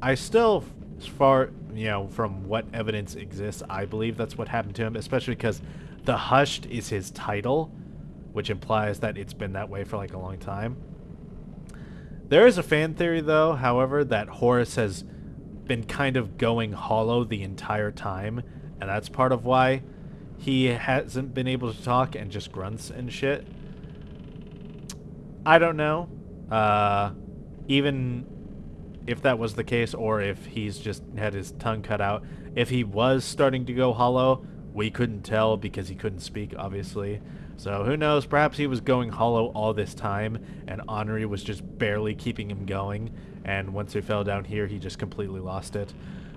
I still, as far, you know, from what evidence exists, I believe that's what happened to him, especially because the Hushed is his title, which implies that it's been that way for like a long time. There is a fan theory, though, however, that Horus has been kind of going hollow the entire time, and that's part of why he hasn't been able to talk and just grunts and shit. I don't know. Even if that was the case, or if he's just had his tongue cut out, if he was starting to go hollow, we couldn't tell because he couldn't speak, obviously. So who knows, perhaps he was going hollow all this time, and Henri was just barely keeping him going, and once he fell down here, he just completely lost it.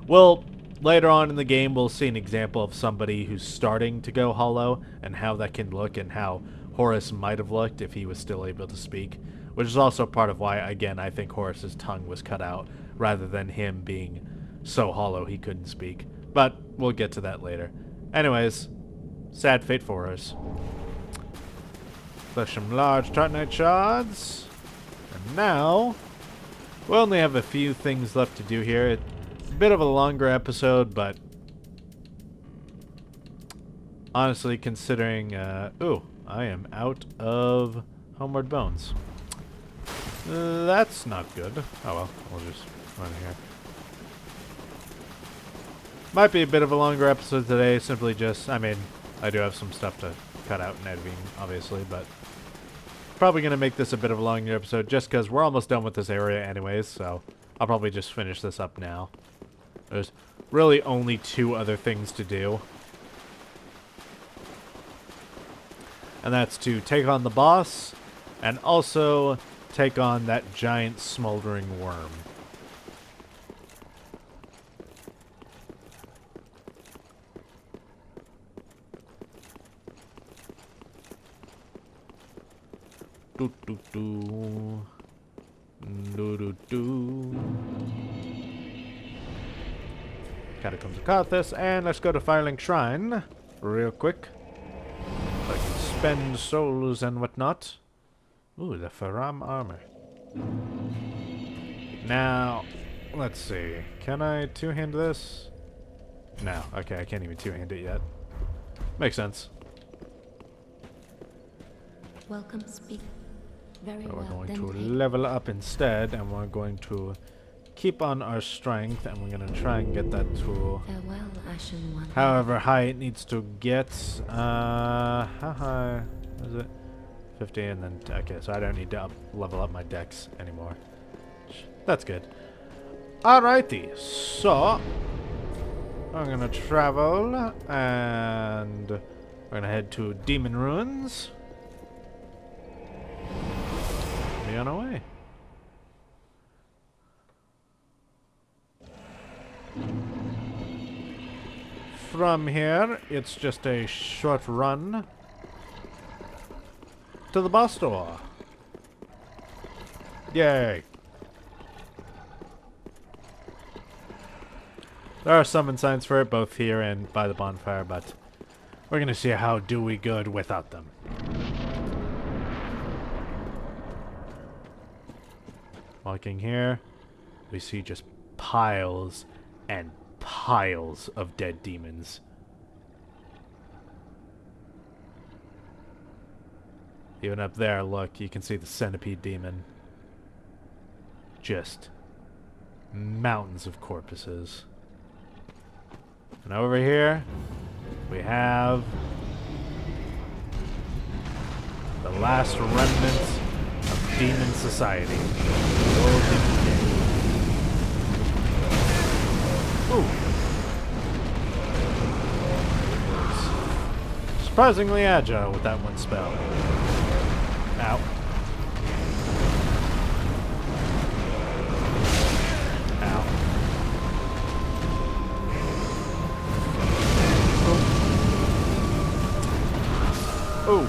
Well, later on in the game, we'll see an example of somebody who's starting to go hollow, and how that can look, and how Horus might have looked if he was still able to speak, which is also part of why, again, I think Horus's tongue was cut out, rather than him being so hollow he couldn't speak. But we'll get to that later. Anyways, sad fate for Horus. There's some large Titanite shards. And now, we only have a few things left to do here. It's a bit of a longer episode, but honestly, considering... ooh, I am out of Homeward Bones. That's not good. Oh well, we'll just run here. Might be a bit of a longer episode today, simply just... I mean, I do have some stuff to cut out in editing, obviously, but... probably going to make this a bit of a longer episode just because we're almost done with this area anyways, so I'll probably just finish this up now. There's really only 2 other things to do. And that's to take on the boss, and also take on that giant smoldering worm. Do do do. Do do do. Catacombs of Karthus, and let's go to Firelink Shrine real quick. So I can spend souls and whatnot. Ooh, the Faram armor. Now, let's see. Can I two-hand this? No. Okay, I can't even two-hand it yet. Makes sense. Welcome, speak. Very So we're well. going to level up instead, and we're going to keep on our strength, and we're going to try and get that to Farewell, Ashen One. however high it needs to get. How high is it? 50, and then... okay, so I don't need to level up my dex anymore. That's good. Alrighty, so... I'm going to travel, and we're going to head to Demon Ruins. Be on our way. from here, it's just a short run to the boss door. Yay. There are summon signs for it, both here and by the bonfire, but we're gonna see how do we good without them. Walking here, we see just piles and piles of dead demons. Even up there, look, you can see the centipede demon. Just mountains of corpses. And over here, we have the last remnants of demon society. World Demon King. Ooh. Surprisingly agile with that one spell. Ow. Ow. Oh.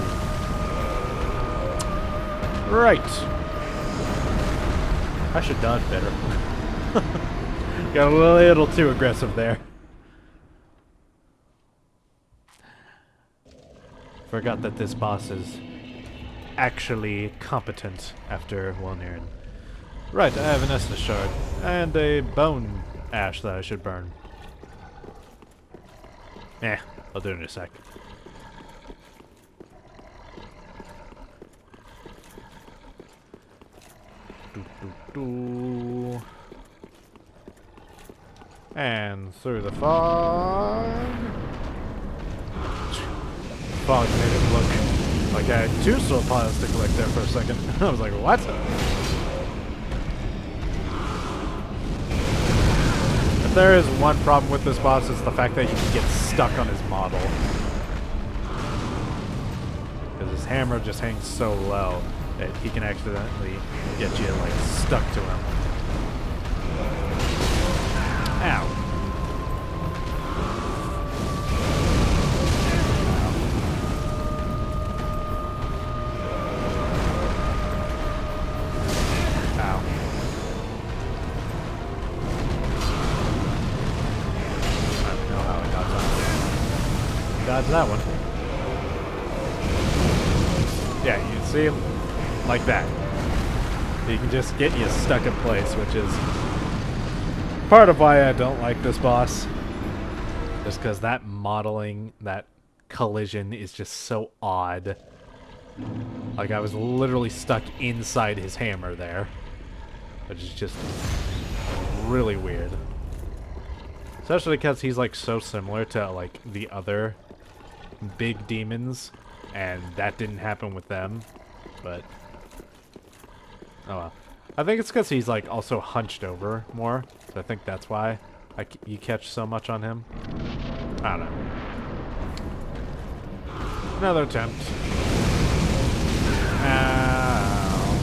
Right. I should dodge better. Got a little too aggressive there. Forgot that this boss is actually competent after Walnir. Right, I have an Estus shard and a bone ash that I should burn. Eh, I'll do it in a sec. And through the fog. Fog made it look like I had 2 soul piles to collect there for a second. I was like, what? If there is one problem with this boss, it's the fact that you can get stuck on his model. Because his hammer just hangs so low that he can accidentally get you, like, stuck to him. Ow. Ow. I don't know how I got that. Dodge that one. Yeah, you see him? Like that. He can just get you stuck in place, which is part of why I don't like this boss. Just because that modeling, that collision is just so odd. Like I was literally stuck inside his hammer there. Which is just really weird. Especially because he's like so similar to like the other big demons. And that didn't happen with them. But oh well. I think it's because he's like also hunched over more. So I think that's why you catch so much on him. I don't know. Another attempt. Ow.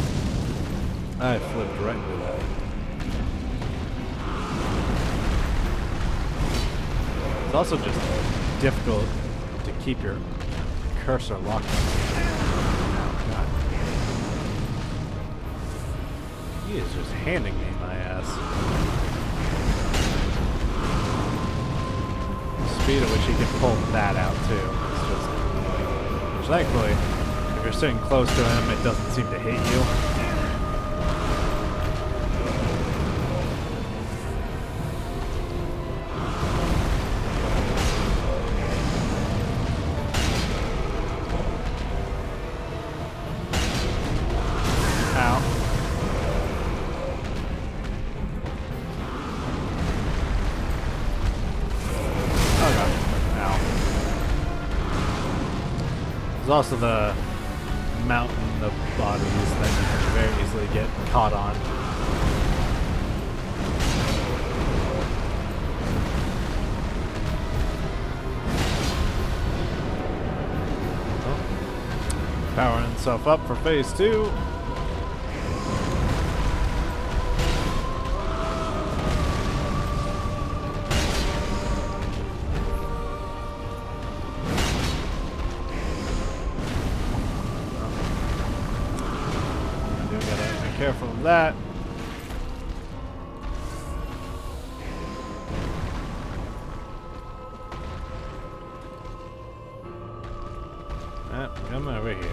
I flipped right into that. It's also just difficult to keep your cursor locked. God. He is just handing me my ass. The speed at which he can pull that out too. It's just annoying. Which thankfully, if you're sitting close to him, it doesn't seem to hit you. There's also the mountain of bodies that you can very easily get caught on. Oh. Powering himself up for phase 2. that. Come over here.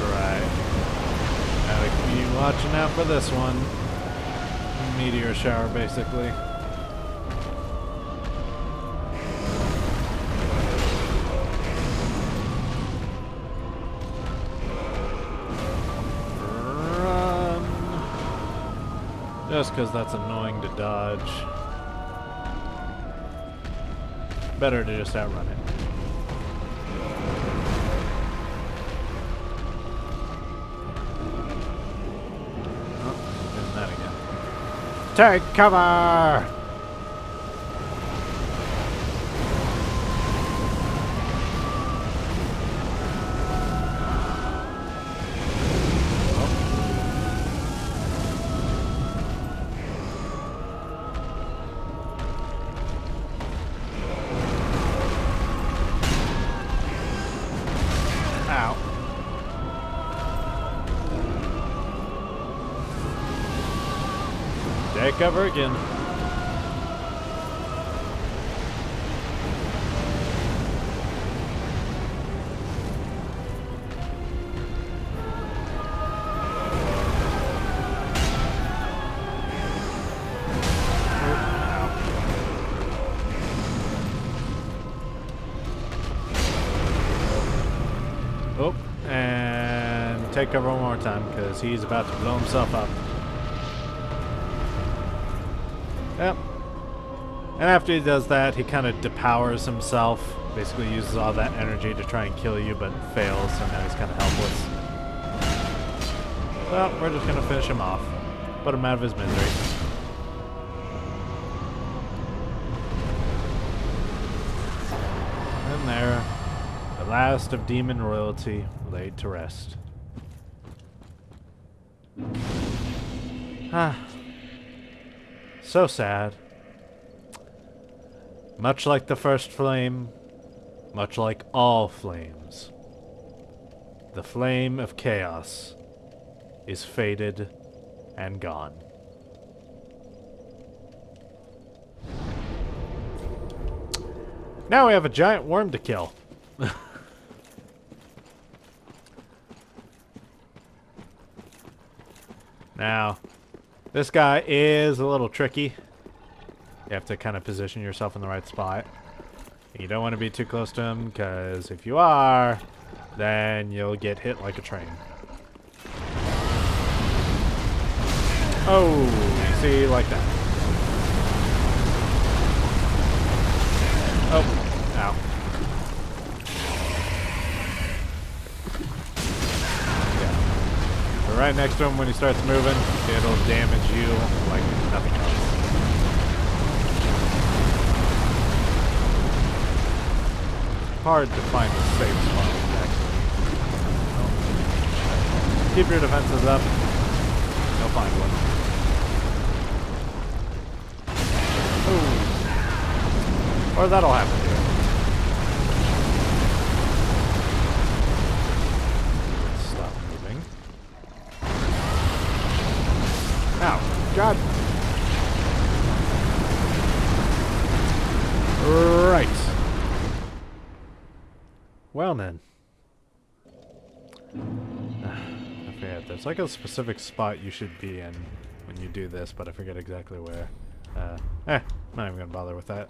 Right. Gotta be watching out for this one. Meteor shower, basically. Just because that's annoying to dodge. Better to just outrun it. Oh, doing that again. Take cover! Take cover again. Oh, and take cover one more time because he's about to blow himself up. Yep. And after he does that, he kind of depowers himself. Basically uses all that energy to try and kill you, but fails, so now he's kind of helpless. Well, we're just going to finish him off. Put him out of his misery. And there, the last of demon royalty laid to rest. Ah. So sad. Much like the first flame, much like all flames, the flame of chaos is faded and gone. Now we have a giant worm to kill. Now, this guy is a little tricky. You have to kind of position yourself in the right spot. You don't want to be too close to him, because if you are, then you'll get hit like a train. Oh, you see, like that. Oh, ow. Yeah. But right next to him when he starts moving, it'll damage you like nothing else. Hard to find a safe spot, actually. Keep your defenses up. You'll find one. Ooh. Or that'll happen to you. Stop moving. Ow. God. Right. Well then. I forget. There's like a specific spot you should be in when you do this, but I forget exactly where. Not even gonna bother with that.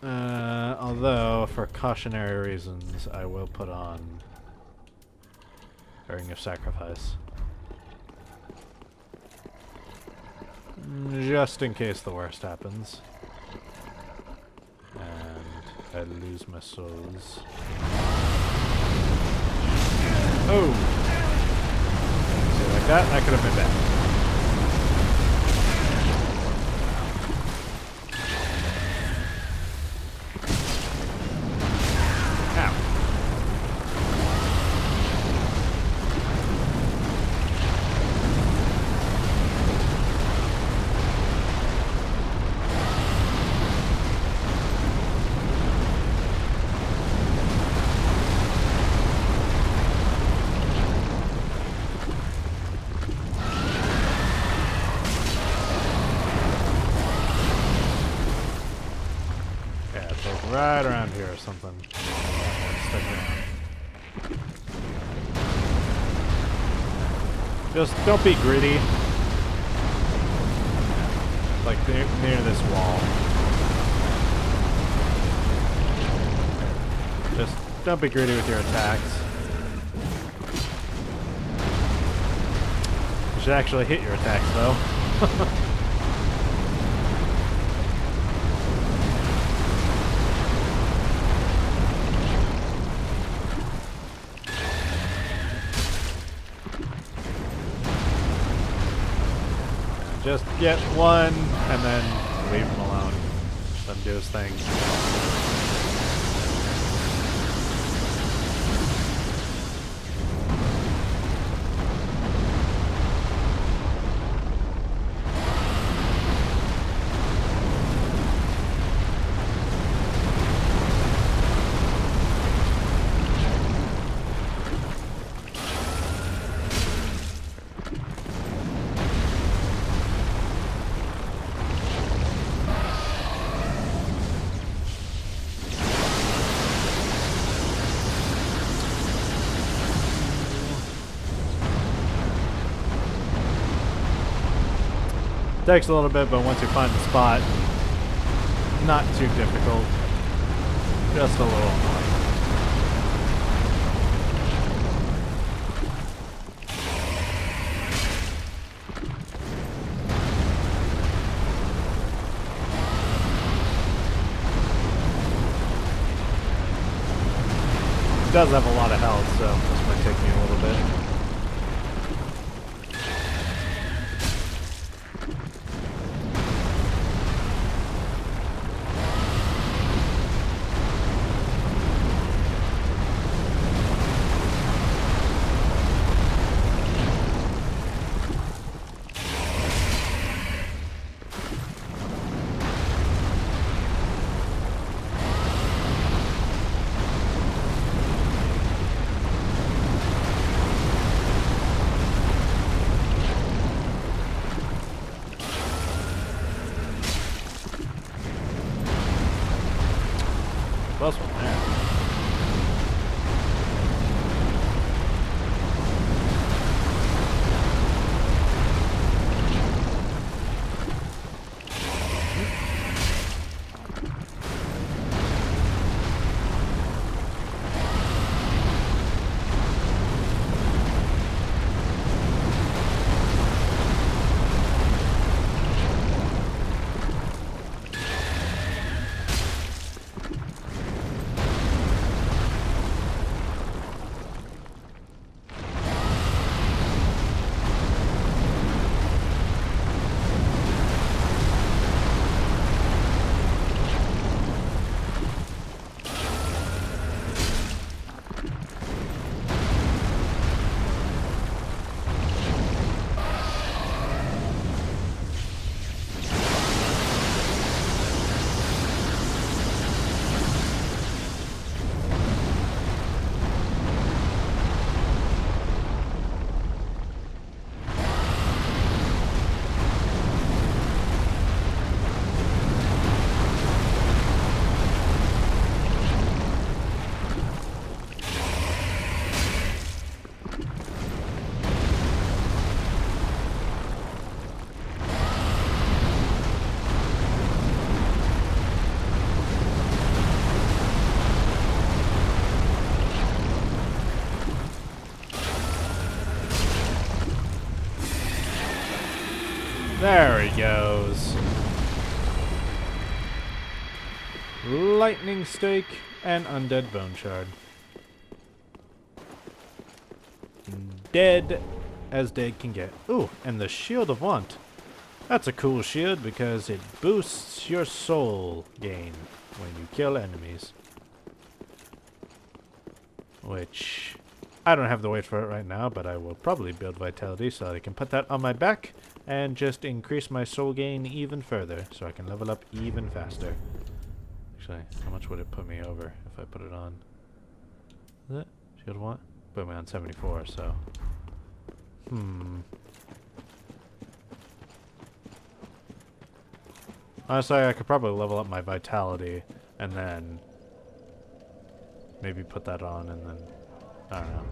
Although, for cautionary reasons, I will put on Ring of Sacrifice. Just in case the worst happens. I lose my souls. Oh! See, like that? That could have been bad. Ow. right around here or something. Stick around. Just don't be greedy. Like near this wall. Just don't be greedy with your attacks. You should actually hit your attacks though. Just get one, and then leave him alone. Let him do his thing. Takes a little bit, but once you find the spot, not too difficult. Just a little annoying. It does have a lot of health, so this might take me a little bit. Plus one there. There he goes. Lightning Stake and Undead Bone Shard. Dead as dead can get. Ooh, and the Shield of Want. That's a cool shield because it boosts your soul gain when you kill enemies. Which I don't have the weight for it right now, but I will probably build Vitality so that I can put that on my back and just increase my soul gain even further so I can level up even faster. Actually, how much would it put me over if I put it on? Is it? Shield of Want? Put me on 74, so. Honestly, I could probably level up my Vitality and then maybe put that on and then, I don't know.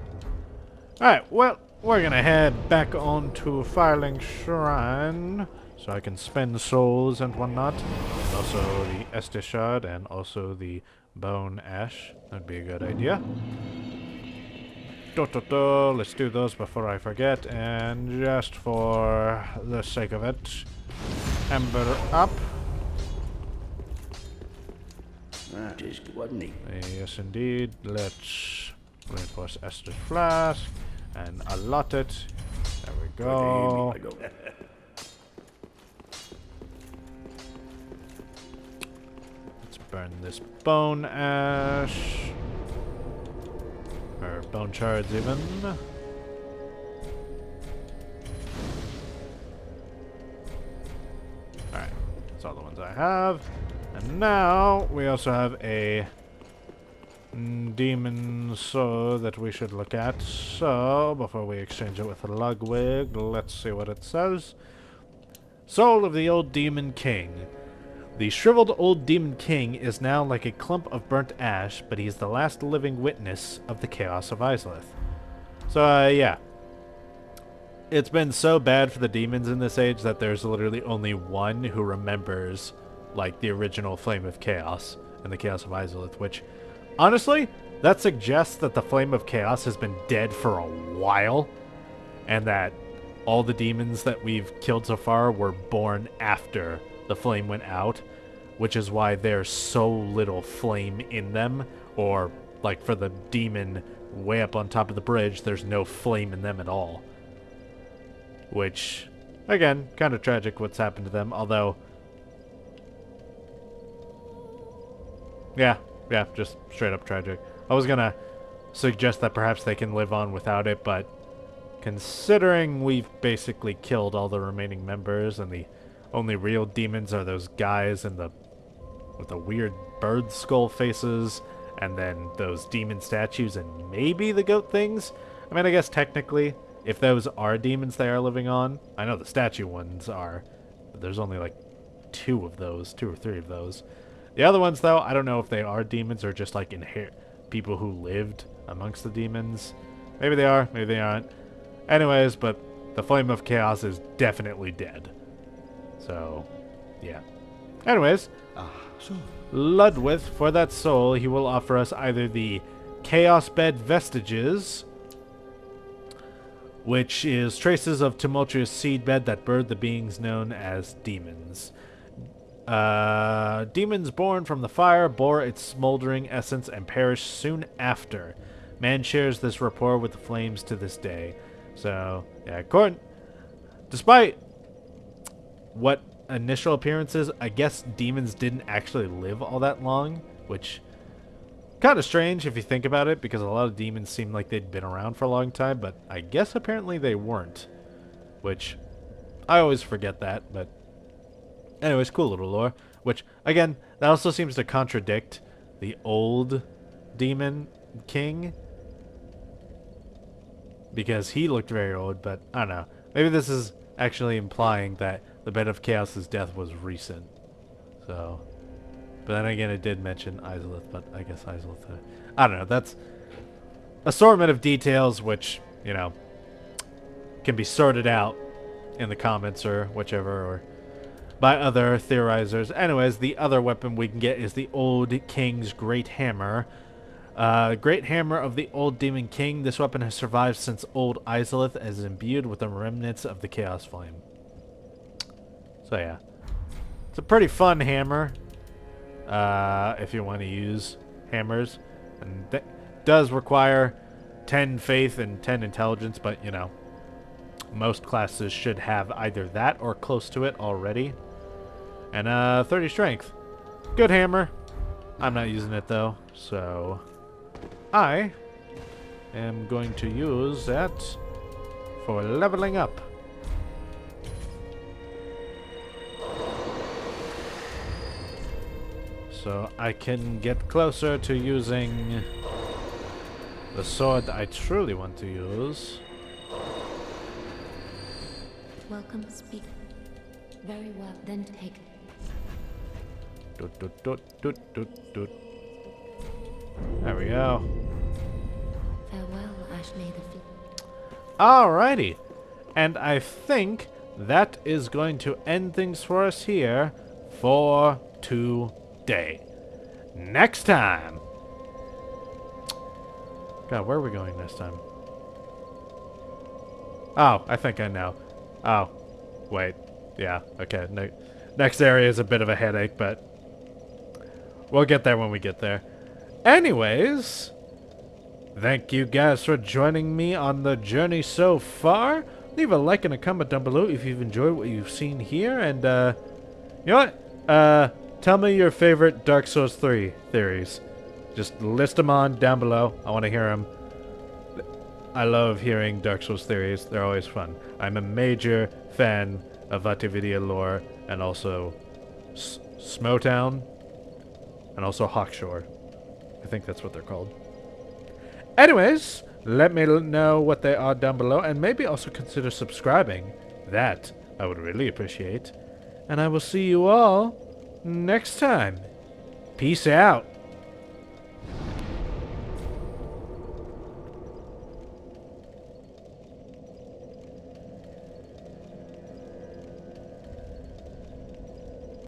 Alright, well, we're gonna head back on to Firelink Shrine so I can spend souls and whatnot. And also the Estus Shard and also the Bone Ash. That'd be a good idea. Let's do those before I forget, and just for the sake of it, Ember up. That is good, wasn't he? Yes, indeed. Let's reinforce Estus Flask and allot it. There we go. There we go. Let's burn this Bone Ash. Or Bone Shards, even. Alright, that's all the ones I have. And now, we also have a demon sword that we should look at. So, before we exchange it with a Lugwig, let's see what it says. Soul of the Old Demon King. The shriveled old Demon King is now like a clump of burnt ash, but he is the last living witness of the chaos of Izalith. So, yeah. It's been so bad for the demons in this age that there's literally only one who remembers, like, the original Flame of Chaos and the Chaos of Izalith, which, honestly, that suggests that the Flame of Chaos has been dead for a while, and that all the demons that we've killed so far were born after the flame went out, which is why there's so little flame in them, or, like, for the demon way up on top of the bridge, there's no flame in them at all. Which, again, kind of tragic what's happened to them, although... Yeah, just straight up tragic. I was gonna suggest that perhaps they can live on without it, but considering we've basically killed all the remaining members and the only real demons are those guys with the weird bird skull faces, and then those demon statues and maybe the goat things. I mean, I guess technically, if those are demons they are living on, I know the statue ones are, but there's only like two or three of those. The other ones, though, I don't know if they are demons or just like people who lived amongst the demons. Maybe they are, maybe they aren't. Anyways, but the Flame of Chaos is definitely dead. So, yeah. Anyways, Ludwith, for that soul, he will offer us either the Chaos Bed Vestiges, which is traces of tumultuous seedbed that birthed the beings known as demons. Demons born from the fire bore its smoldering essence and perished soon after. Man shares this rapport with the flames to this day. So, yeah, despite what initial appearances, I guess demons didn't actually live all that long, which kind of strange if you think about it, because a lot of demons seem like they'd been around for a long time, but I guess apparently they weren't, which I always forget that. But anyways, cool little lore, which again, that also seems to contradict the old demon king, because he looked very old, but I don't know. Maybe this is actually implying that the Bed of Chaos's death was recent. So, but then again, it did mention Izalith, but I guess Izalith, I don't know. That's assortment of details which, you know, can be sorted out in the comments or whichever, or by other theorizers. Anyways, the other weapon we can get is the Old King's Great Hammer. Great Hammer of the Old Demon King. This weapon has survived since Old Izalith, as is imbued with the remnants of the Chaos Flame. So yeah, it's a pretty fun hammer, if you want to use hammers, and that does require 10 faith and 10 intelligence, but you know, most classes should have either that or close to it already. And 30 strength. Good hammer. I'm not using it though, so I am going to use that for leveling up. So I can get closer to using the sword I truly want to use. Welcome, speak. Very well, then take. There There we go. Farewell, Ashmay the Fifth. Alrighty. And I think that is going to end things for us here for today. Next time. God, where are we going this time? Oh, I think I know. Oh, wait. Yeah, okay. Next area is a bit of a headache, but we'll get there when we get there. Anyways, thank you guys for joining me on the journey so far. Leave a like and a comment down below if you've enjoyed what you've seen here. And, you know what? Tell me your favorite Dark Souls 3 theories. Just list them on down below. I want to hear them. I love hearing Dark Souls theories. They're always fun. I'm a major fan of Vatividia lore and also Smotown and also Hawkshore. I think that's what they're called. Anyways, let me know what they are down below and maybe also consider subscribing. That I would really appreciate. And I will see you all next time. Peace out.